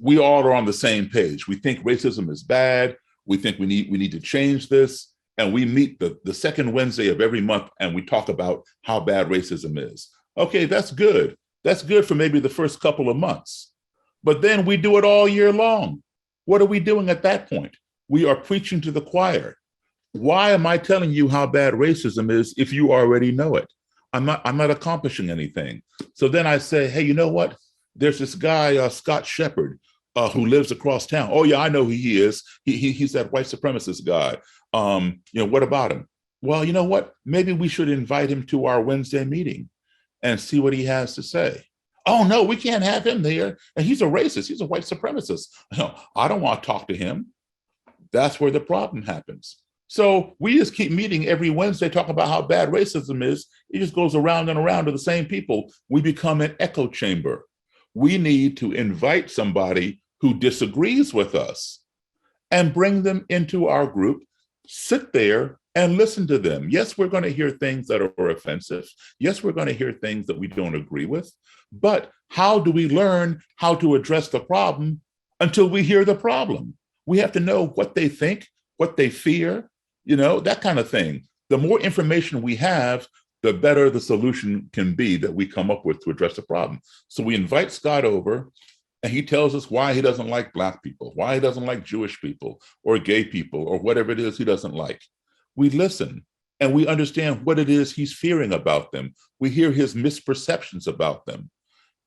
we all are on the same page. We think racism is bad. We think we need to change this. And we meet the second Wednesday of every month and we talk about how bad racism is. Okay, that's good. That's good for maybe the first couple of months. But then we do it all year long. What are we doing at that point? We are preaching to the choir. Why am I telling you how bad racism is if you already know it? I'm not accomplishing anything. So then I say, hey, you know what? There's this guy, Scott Shepard, who lives across town. Oh yeah, I know who he is. He's that white supremacist guy. What about him? Well, you know what? Maybe we should invite him to our Wednesday meeting and see what he has to say. Oh no, we can't have him there. And he's a racist. He's a white supremacist. No, I don't want to talk to him. That's where the problem happens. So we just keep meeting every Wednesday, talking about how bad racism is. It just goes around and around to the same people. We become an echo chamber. We need to invite somebody who disagrees with us and bring them into our group, sit there and listen to them. Yes, we're going to hear things that are offensive. Yes, we're going to hear things that we don't agree with. But how do we learn how to address the problem until we hear the problem? We have to know what they think. what they fear, that kind of thing. The more information we have, the better the solution can be that we come up with to address the problem. So we invite Scott over, and he tells us why he doesn't like Black people, why he doesn't like Jewish people or gay people or whatever it is he doesn't like. We listen and we understand what it is he's fearing about them. We hear his misperceptions about them.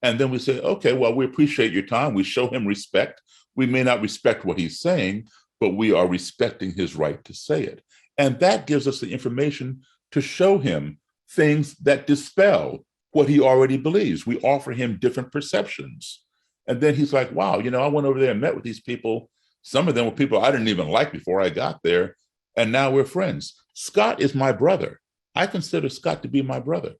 And then we say, okay, well, we appreciate your time. We show him respect. We may not respect what he's saying, but we are respecting his right to say it. And that gives us the information to show him things that dispel what he already believes. We offer him different perceptions. And then he's like, wow, I went over there and met with these people. Some of them were people I didn't even like before I got there. And now we're friends. Scott is my brother. I consider Scott to be my brother.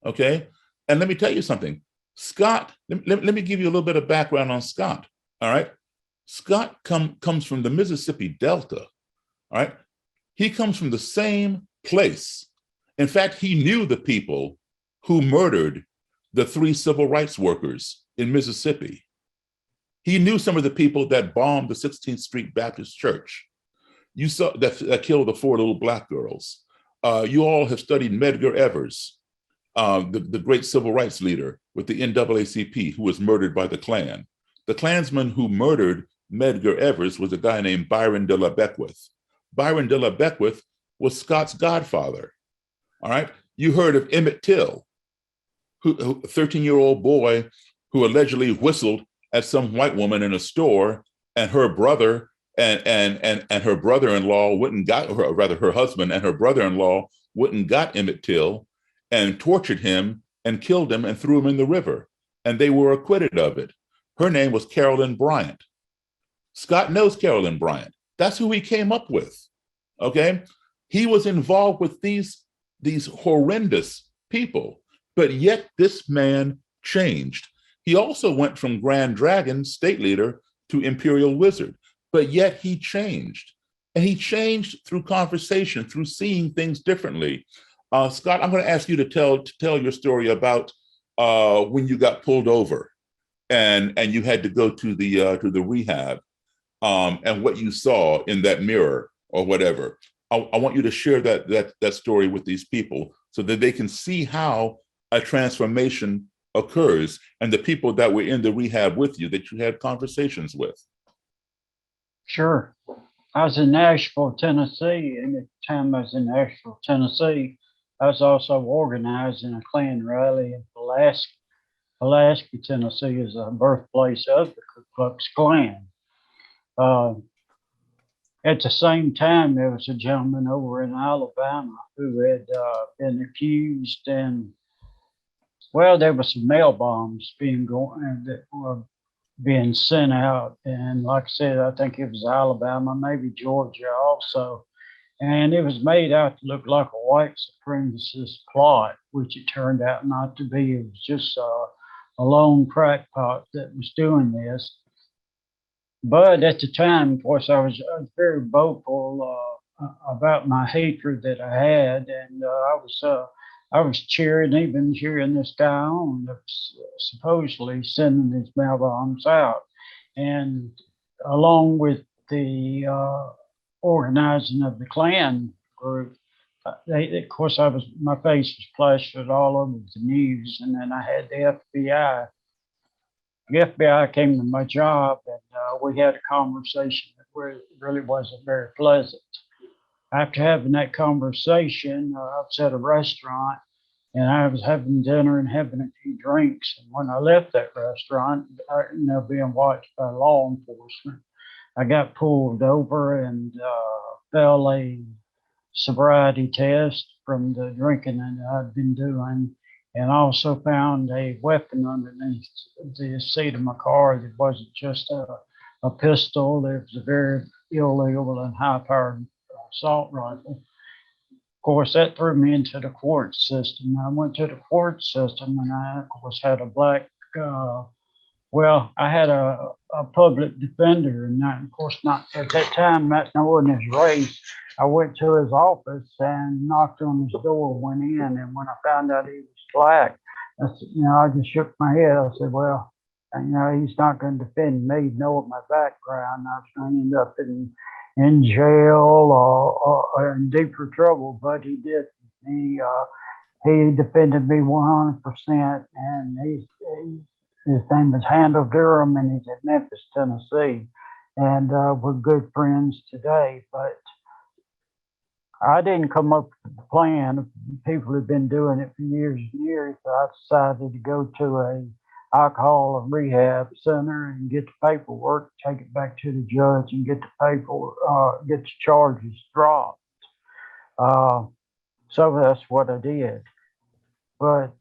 Okay. And let me tell you something. Scott, let me give you a little bit of background on Scott. All right. Scott comes from the Mississippi Delta. All right. He comes from the same place. In fact, he knew the people who murdered the 3 civil rights workers in Mississippi. He knew some of the people that bombed the 16th Street Baptist Church. You saw that killed the 4 little Black girls. You all have studied Medgar Evers, the great civil rights leader with the NAACP, who was murdered by the Klan. The Klansman who murdered Medgar Evers was a guy named Byron de la Beckwith. Byron de la Beckwith was Scott's godfather. All right. You heard of Emmett Till, a 13-year-old boy who allegedly whistled at some white woman in a store, and her brother and her brother-in-law went and got, or rather her husband and her brother-in-law went and got Emmett Till and tortured him and killed him and threw him in the river. And they were acquitted of it. Her name was Carolyn Bryant. Scott knows Carolyn Bryant. That's who he came up with. Okay. He was involved with these horrendous people, but yet this man changed. He also went from Grand Dragon, state leader, to Imperial Wizard, but yet he changed. And he changed through conversation, through seeing things differently. Scott, I'm going to ask you to tell your story about when you got pulled over and you had to go to the rehab, and what you saw in that mirror or whatever. I want you to share that story with these people so that they can see how a transformation occurs, and the people that were in the rehab with you that you had conversations with. Sure. I was in Nashville, Tennessee, and at the time I was in Nashville, Tennessee, I was also organizing a Klan rally in Pulaski. Pulaski, Tennessee is the birthplace of the Ku Klux Klan. At the same time, there was a gentleman over in Alabama who had been accused, and well, there were some mail bombs that were being sent out. And like I said, I think it was Alabama, maybe Georgia also. And it was made out to look like a white supremacist plot, which it turned out not to be. It was just a lone crackpot that was doing this. But at the time, of course, I was very vocal about my hatred that I had, and I was even cheering this guy on that was supposedly sending these mail bombs out, and along with the organizing of the Klan group, of course, my face was plastered all over the news, and then I had the FBI. The FBI came to my job, and we had a conversation that really wasn't very pleasant. After having that conversation, I was at a restaurant, and I was having dinner and having a few drinks. And when I left that restaurant, being watched by law enforcement, I got pulled over and failed a sobriety test from the drinking that I'd been doing, and also found a weapon underneath the seat of my car that wasn't just a pistol. It was a very illegal and high-powered assault rifle. Of course, that threw me into the court system. I went to the court system, and I, of course, had a black, I had a public defender, and of course, not at that time, not knowing his race. I went to his office and knocked on his door, went in, and when I found out he was black, I just shook my head. I said, he's not going to defend me, knowing my background. I was going to end up in jail or in deeper trouble, but he did. He defended me 100%, and his name is Handel Durham, and he's at Memphis, Tennessee, and we're good friends today. But I didn't come up with the plan. People have been doing it for years and years. So I decided to go to a alcohol and rehab center and get the paperwork, take it back to the judge, and get the charges dropped. So that's what I did. But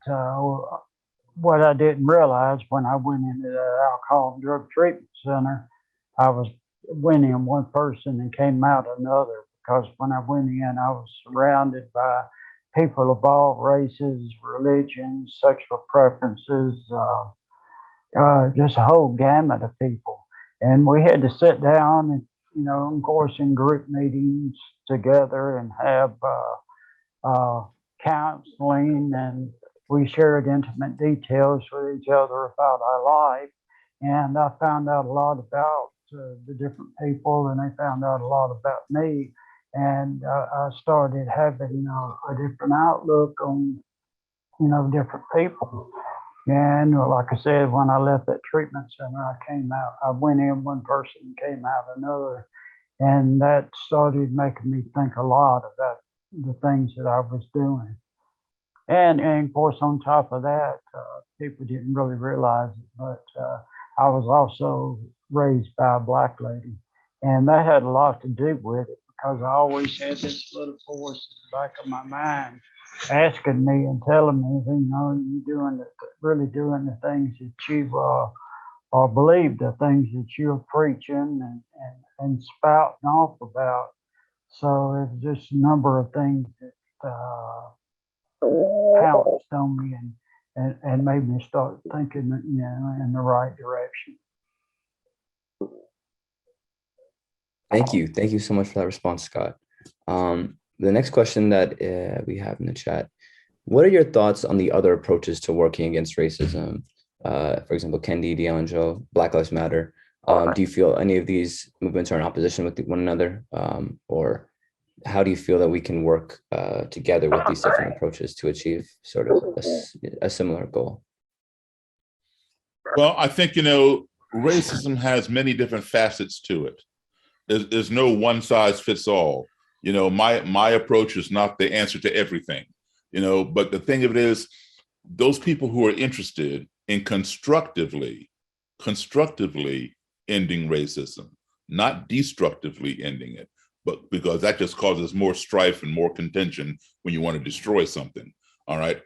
what I didn't realize when I went into the alcohol and drug treatment center, I went in one person and came out another, because when I went in, I was surrounded by people of all races, religions, sexual preferences, just a whole gamut of people. And we had to sit down and, of course, in group meetings together and have counseling, and we shared intimate details with each other about our life. And I found out a lot about the different people, and they found out a lot about me. And I started having a different outlook on, different people. And like I said, when I left that treatment center, I went in one person and came out another. And that started making me think a lot about the things that I was doing. And of course, on top of that, people didn't really realize it, but I was also raised by a Black lady. And that had a lot to do with it, because I always had this little voice in the back of my mind asking me and telling me, you're really doing the things that you or believe, the things that you're preaching and spouting off about. So it's just a number of things that pounced on me and made me start thinking, in the right direction. Thank you. Thank you so much for that response, Scott. The next question that we have in the chat: what are your thoughts on the other approaches to working against racism? For example, Kendi, Dion, Joe, Black Lives Matter. Do you feel any of these movements are in opposition with one another? Or how do you feel that we can work together with these different approaches to achieve sort of a similar goal? Well, I think, racism has many different facets to it. There's no one size fits all. My approach is not the answer to everything, but the thing of it is, those people who are interested in constructively ending racism, not destructively ending it, but because that just causes more strife and more contention when you want to destroy something. All right.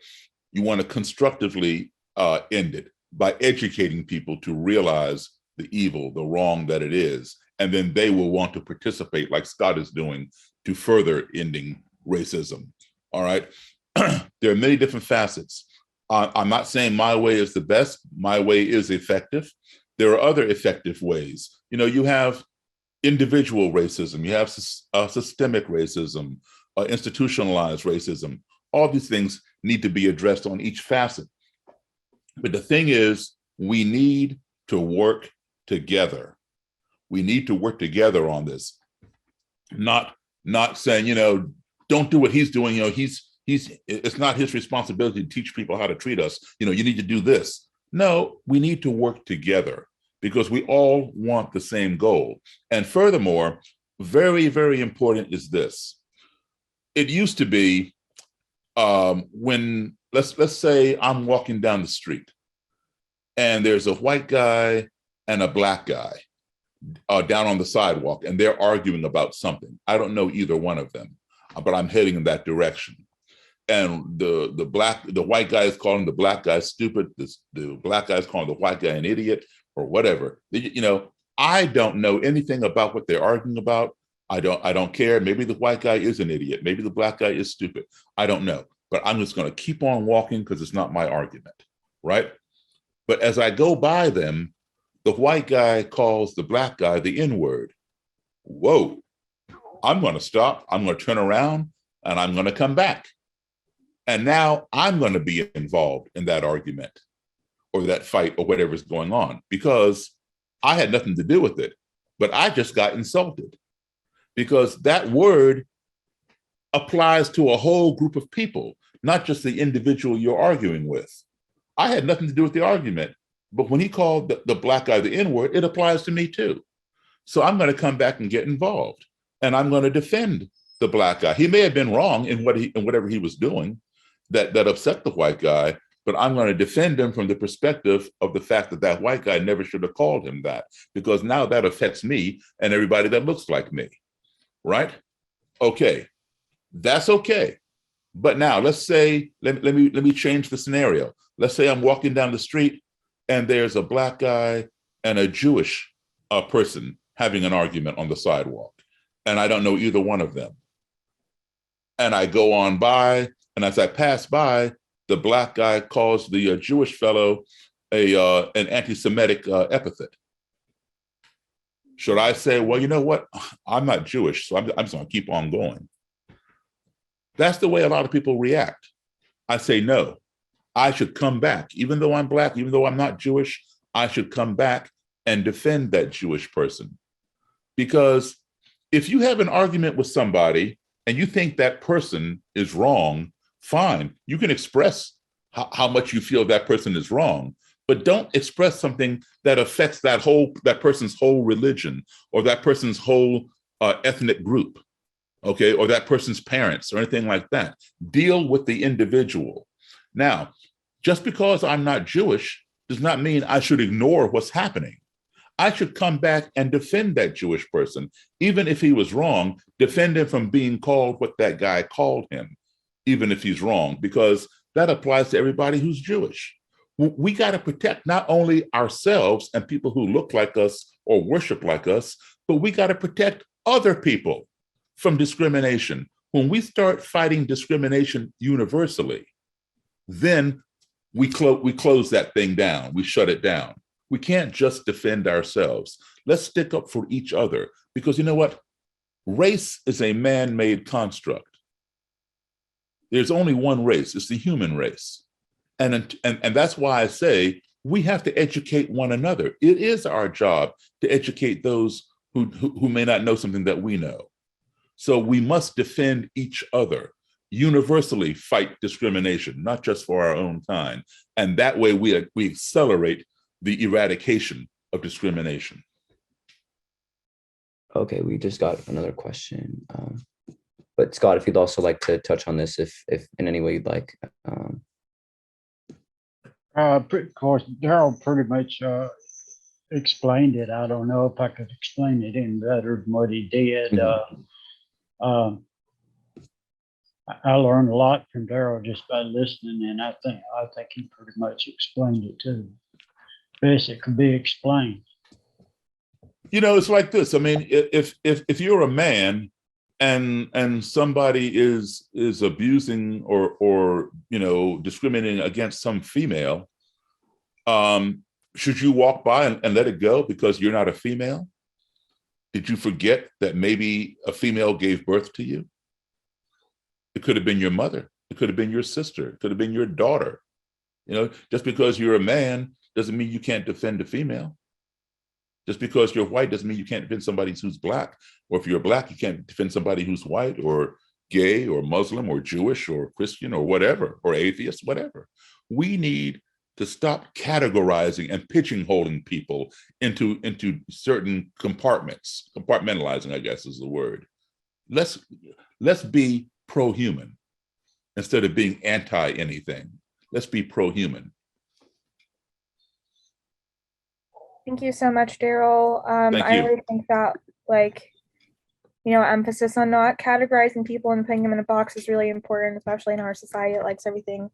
You want to constructively end it by educating people to realize the evil, the wrong that it is. And then they will want to participate, like Scott is doing, to further ending racism. All right. There are many different facets. I'm not saying my way is the best. My way is effective. There are other effective ways. You have individual racism, you have systemic racism, institutionalized racism. All these things need to be addressed on each facet. But the thing is, we need to work together. We need to work together on this. Not saying, don't do what he's doing. It's not his responsibility to teach people how to treat us. You need to do this. No, we need to work together, because we all want the same goal. And furthermore, very, very important is this. It used to be when, let's say I'm walking down the street and there's a white guy and a Black guy down on the sidewalk, and they're arguing about something. I don't know either one of them, but I'm heading in that direction. And the white guy is calling the Black guy stupid. The Black guy is calling the white guy an idiot, or whatever. I don't know anything about what they're arguing about. I don't care. Maybe the white guy is an idiot. Maybe the Black guy is stupid. I don't know. But I'm just going to keep on walking because it's not my argument, right? But as I go by them, the white guy calls the Black guy the N-word. Whoa, I'm going to stop. I'm going to turn around and I'm going to come back. And now I'm going to be involved in that argument or that fight or whatever's going on, because I had nothing to do with it, but I just got insulted. because that word applies to a whole group of people, not just the individual you're arguing with. I had nothing to do with the argument, but when he called the black guy the N-word, it applies to me too. So I'm going to come back and get involved, and I'm going to defend the black guy. He may have been wrong in whatever he was doing that upset the white guy, but I'm going to defend him from the perspective of the fact that that white guy never should have called him that, because now that affects me and everybody that looks like me, right? Okay, that's okay. But now let's say, let me change the scenario. Let's say I'm walking down the street and there's a black guy and a Jewish person having an argument on the sidewalk, and I don't know either one of them. And I go on by, and as I pass by, the black guy calls the Jewish fellow an anti-Semitic epithet. Should I say, well, you know what? I'm not Jewish, so I'm just going to keep on going? That's the way a lot of people react. I say, no, I should come back. Even though I'm black, even though I'm not Jewish, I should come back and defend that Jewish person. Because if you have an argument with somebody and you think that person is wrong, fine, you can express how much you feel that person is wrong, but don't express something that affects that person's whole religion or that person's whole ethnic group, okay, or that person's parents or anything like that. Deal with the individual. Now, just because I'm not Jewish does not mean I should ignore what's happening. I should come back and defend that Jewish person, even if he was wrong, defend him from being called what that guy called him, even if he's wrong, because that applies to everybody who's Jewish. We got to protect not only ourselves and people who look like us or worship like us, but we got to protect other people from discrimination. When we start fighting discrimination universally, then we close that thing down, we shut it down. We can't just defend ourselves. Let's stick up for each other, because you know what? Race is a man-made construct. There's only one race, it's the human race. And that's why I say we have to educate one another. It is our job to educate those who may not know something that we know. So we must defend each other, universally fight discrimination, not just for our own kind. And that way we accelerate the eradication of discrimination. Okay, we just got another question. But Scott, if you'd also like to touch on this, if in any way you'd like. Of course, Daryl pretty much explained it. I don't know if I could explain it any better than what he did. Mm-hmm. I learned a lot from Daryl just by listening, and I think he pretty much explained it too. Best it could be explained. You know, it's like this. I mean, if you're a man and somebody is abusing or you know, discriminating against some female, should you walk by and let it go because you're not a female? Did you forget that maybe a female gave birth to you? It could have been your mother. It could have been your sister. It could have been your daughter. You know, just because you're a man doesn't mean you can't defend a female. Just because you're white doesn't mean you can't defend somebody who's black. Or if you're black, you can't defend somebody who's white or gay or Muslim or Jewish or Christian or whatever, or atheist, whatever. We need to stop categorizing and pigeonholing people into certain compartments. Compartmentalizing, I guess, is the word. Let's be pro-human instead of being anti-anything. Let's be pro-human. Thank you so much, Daryl. I really think that, like, you know, emphasis on not categorizing people and putting them in a box is really important, especially in our society that likes everything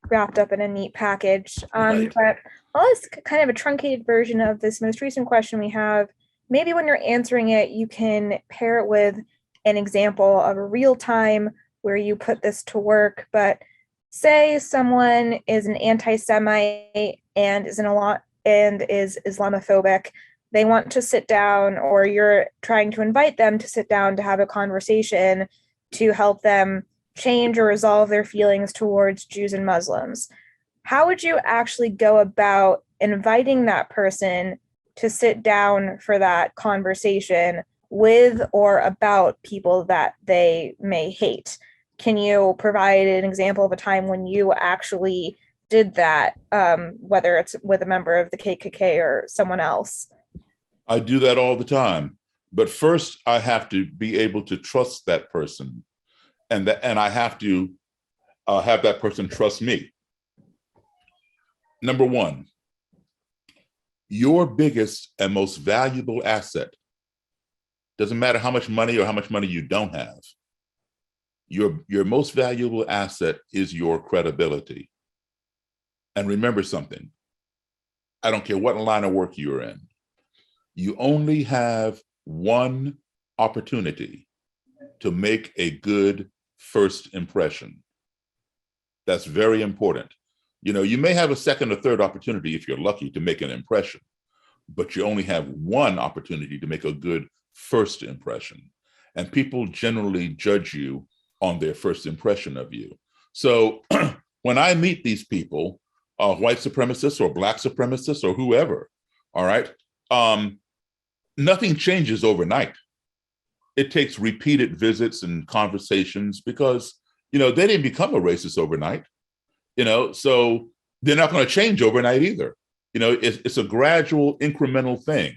wrapped up in a neat package. Right. But I'll ask kind of a truncated version of this most recent question we have. Maybe when you're answering it, you can pair it with an example of a real time where you put this to work. But say someone is an anti-Semite and is Islamophobic. They want to sit down, or you're trying to invite them to sit down to have a conversation to help them change or resolve their feelings towards Jews and Muslims. How would you actually go about inviting that person to sit down for that conversation with or about people that they may hate. Can you provide an example of a time when you actually did that, whether it's with a member of the KKK or someone else? I do that all the time. But first, I have to be able to trust that person, and I have to have that person trust me. Number one, your biggest and most valuable asset, doesn't matter how much money or how much money you don't have, your most valuable asset is your credibility. And remember something, I don't care what line of work you're in, you only have one opportunity to make a good first impression. That's very important. You know, you may have a second or third opportunity if you're lucky to make an impression, but you only have one opportunity to make a good first impression. And people generally judge you on their first impression of you. So when I meet these people, white supremacists or black supremacists or whoever, all right, nothing changes overnight. It takes repeated visits and conversations because, you know, they didn't become a racist overnight, you know, so they're not going to change overnight either. You know, it's a gradual, incremental thing,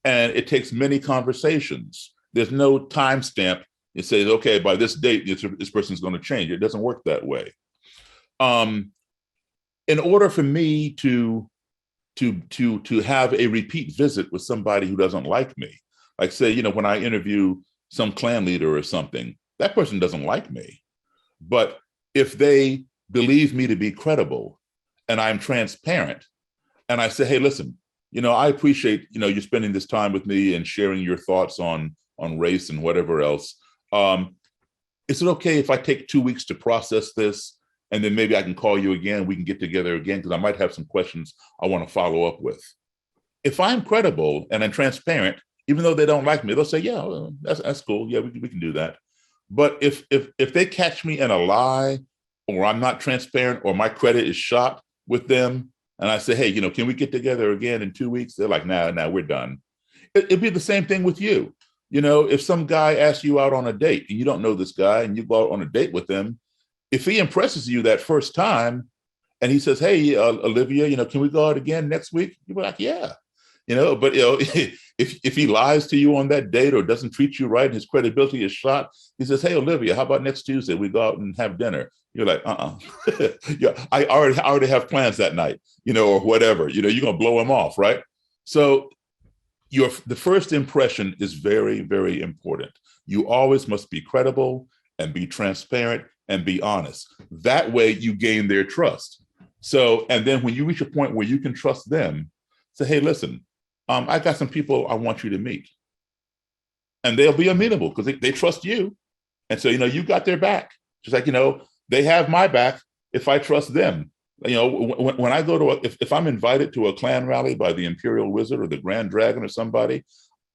and it takes many conversations. There's no timestamp. It says, okay, by this date, this person's going to change. It doesn't work that way. In order for me to have a repeat visit with somebody who doesn't like me, like say, you know, when I interview some Klan leader or something, that person doesn't like me. But if they believe me to be credible and I'm transparent and I say, hey, listen, you know, I appreciate, you know, you spending this time with me and sharing your thoughts on race and whatever else. Is it okay if I take 2 weeks to process this? And then maybe I can call you again, we can get together again, because I might have some questions I want to follow up with. If I'm credible and I'm transparent, even though they don't like me, they'll say, yeah, well, that's cool. Yeah, we can do that. But if they catch me in a lie, or I'm not transparent, or my credit is shot with them, and I say, hey, you know, can we get together again in 2 weeks? They're like, nah, we're done. It'd be the same thing with you. You know, if some guy asks you out on a date and you don't know this guy and you go out on a date with him, if he impresses you that first time and he says, hey, Olivia, you know, can we go out again next week? You're like, yeah, you know, but, you know, if he lies to you on that date or doesn't treat you right and his credibility is shot, he says, hey, Olivia, how about next Tuesday we go out and have dinner? You're like, yeah, I already have plans that night, you know, or whatever, you know, you're going to blow him off, right? So the first impression is very, very important. You always must be credible and be transparent and be honest. That way you gain their trust. So, and then when you reach a point where you can trust them, say, hey, listen, I got some people I want you to meet. And they'll be amenable because they trust you. And so, you know, you got their back. Just like, you know, they have my back if I trust them. You know, when I go to, if I'm invited to a Klan rally by the Imperial Wizard or the Grand Dragon or somebody,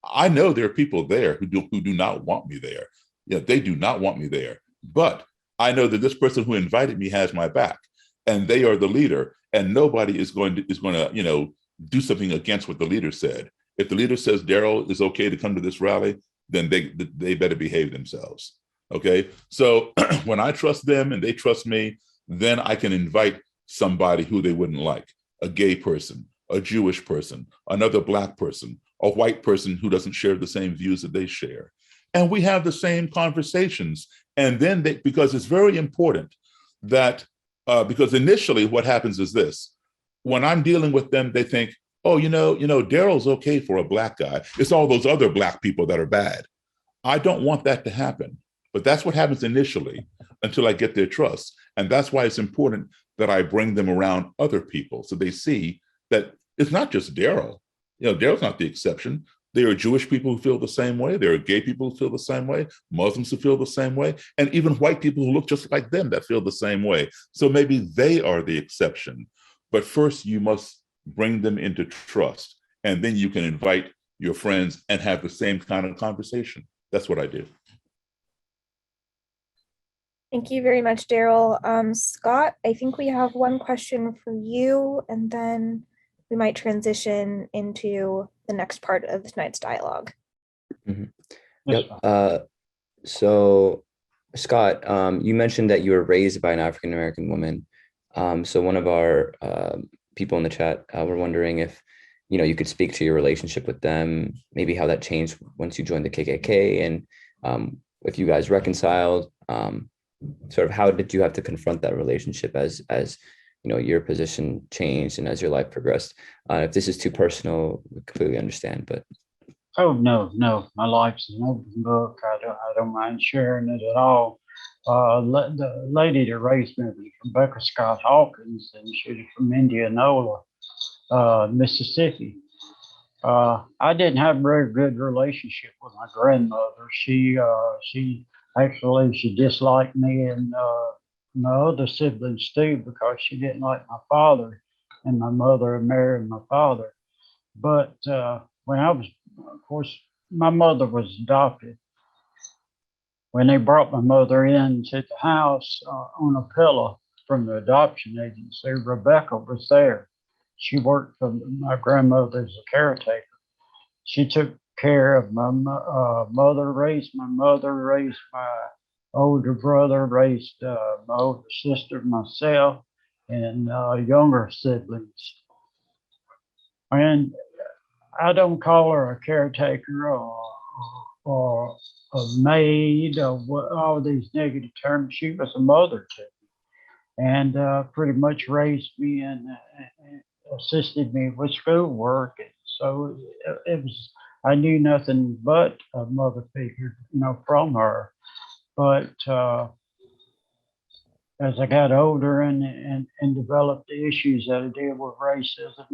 I know there are people there who do not want me there. You know, they do not want me there. But I know that this person who invited me has my back, and they are the leader, and nobody is going to, you know, do something against what the leader said. If the leader says Daryl is okay to come to this rally, then they better behave themselves. Okay. So when I trust them and they trust me, then I can invite somebody who they wouldn't like, a gay person, a Jewish person, another Black person, a white person who doesn't share the same views that they share. And we have the same conversations. And then because it's very important that, because initially what happens is this, when I'm dealing with them, they think, oh, you know, Daryl's okay for a Black guy. It's all those other Black people that are bad. I don't want that to happen. But that's what happens initially until I get their trust. And that's why it's important that I bring them around other people so they see that it's not just Daryl. You know, Daryl's not the exception. There are Jewish people who feel the same way. There are gay people who feel the same way, Muslims who feel the same way, and even white people who look just like them that feel the same way. So maybe they are the exception. But first, you must bring them into trust, and then you can invite your friends and have the same kind of conversation. That's what I do. Thank you very much, Daryl. Scott, I think we have one question for you, and then we might transition into the next part of tonight's dialogue. Mm-hmm. Yes, Yep. sir. So Scott, you mentioned that you were raised by an African American woman. So one of our people in the chat were wondering if, you could speak to your relationship with them, maybe how that changed once you joined the KKK, and if you guys reconciled. Sort of how did you have to confront that relationship as your position changed and as your life progressed? If this is too personal, we completely understand. But Oh no, my life's an open book. I don't mind sharing it at all. The lady that raised me was Rebecca Scott Hawkins, and she was from Indianola, Mississippi. I didn't have a very good relationship with my grandmother. She disliked me and my other siblings too, because she didn't like my father, and my mother married my father. But when I was, of course, my mother was adopted. When they brought my mother into the house on a pillow from the adoption agency, Rebecca was there. She worked for my grandmother as a caretaker. She took care of my mother, raised my mother, raised my older brother, raised my older sister, myself, and younger siblings. And I don't call her a caretaker or a maid or all these negative terms. She was a mother to me, and pretty much raised me and assisted me with schoolwork. And so it was, I knew nothing but a mother figure, from her. But as I got older and developed the issues that I deal with racism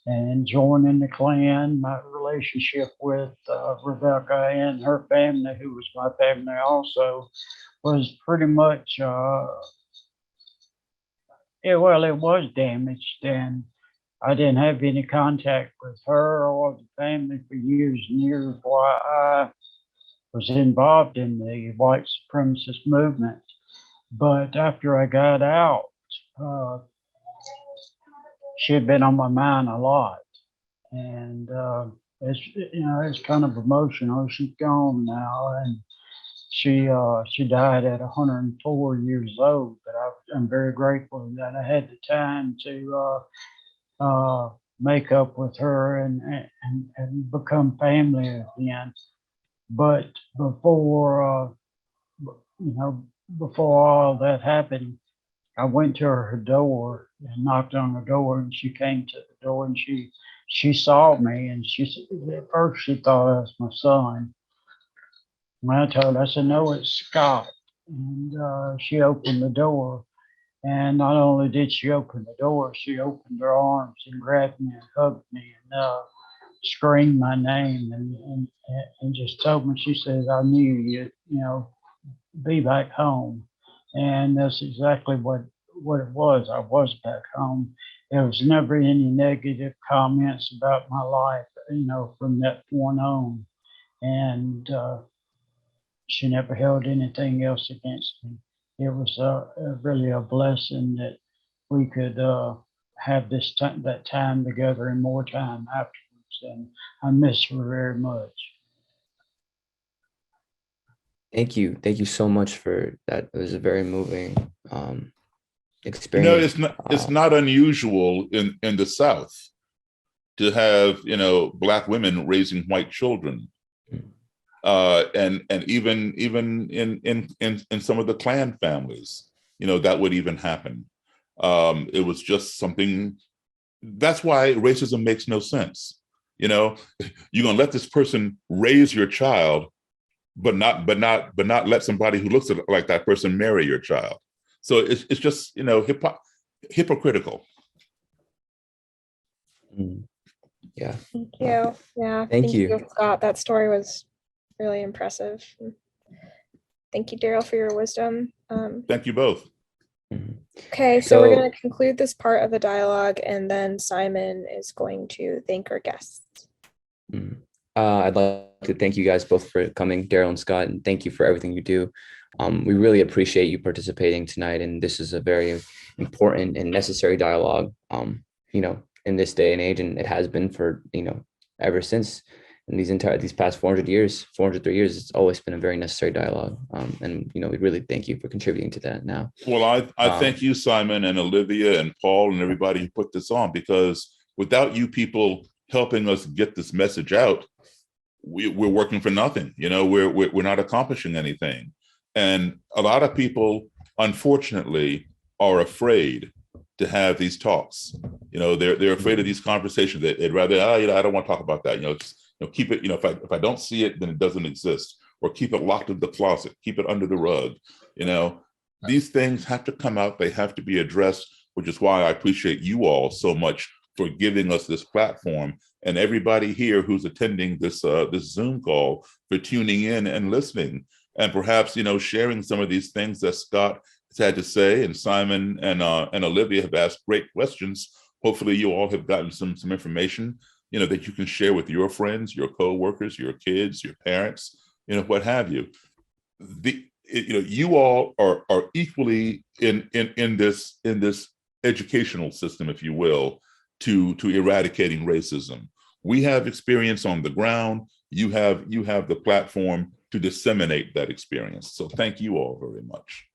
and joining the Klan, my relationship with Rebecca and her family, who was my family also, was pretty much, it was damaged, and I didn't have any contact with her or the family for years and years while I was involved in the white supremacist movement. But after I got out, uh, she had been on my mind a lot. And it's kind of emotional. She's gone now, and she died at 104 years old. But I'm very grateful that I had the time to make up with her and become family again. But before before all that happened, I went to her door and knocked on the door, and she came to the door, and she saw me, and at first she thought I was my son. When I told her, I said, "No, it's Scott," and she opened the door. And not only did she open the door, she opened her arms and grabbed me and hugged me and screamed my name and just told me. She says, "I knew you'd, be back home," and that's exactly what it was. I was back home. There was never any negative comments about my life, from that point on, and she never held anything else against me. It was really a blessing that we could have that time together and more time afterwards, and I miss her very much. thank you so much for that. It was a very moving experience. It's not unusual in the South to have Black women raising white children, and even in some of the Klan families, that would even happen. It was just something. That's why racism makes no sense. You're gonna let this person raise your child, but not let somebody who looks like that person marry your child. So it's just hypocritical. Yeah. Thank you. Yeah. Thank you, Scott. That story was really impressive. Thank you, Daryl, for your wisdom. Thank you both. Okay, so we're going to conclude this part of the dialogue, and then Simon is going to thank our guests. I'd like to thank you guys both for coming, Daryl and Scott, and thank you for everything you do. We really appreciate you participating tonight, and this is a very important and necessary dialogue, in this day and age, and it has been for, ever since in these past 403 years, it's always been a very necessary dialogue. And we really thank you for contributing to that now. Well, I thank you, Simon and Olivia and Paul and everybody who put this on, because without you people helping us get this message out, we're working for nothing. We're not accomplishing anything. And a lot of people, unfortunately, are afraid to have these talks. They're afraid of these conversations. They'd rather, I don't want to talk about that. Keep it. If I don't see it, then it doesn't exist, or keep it locked in the closet, keep it under the rug. These things have to come out. They have to be addressed, which is why I appreciate you all so much for giving us this platform, and everybody here who's attending this Zoom call for tuning in and listening, and perhaps sharing some of these things that Scott has had to say, and Simon and Olivia have asked great questions. Hopefully, you all have gotten some information that you can share with your friends, your co-workers, your kids, your parents, what have you. You all are equally in this educational system, if you will, to eradicating racism. We have experience on the ground. You have the platform to disseminate that experience. So thank you all very much.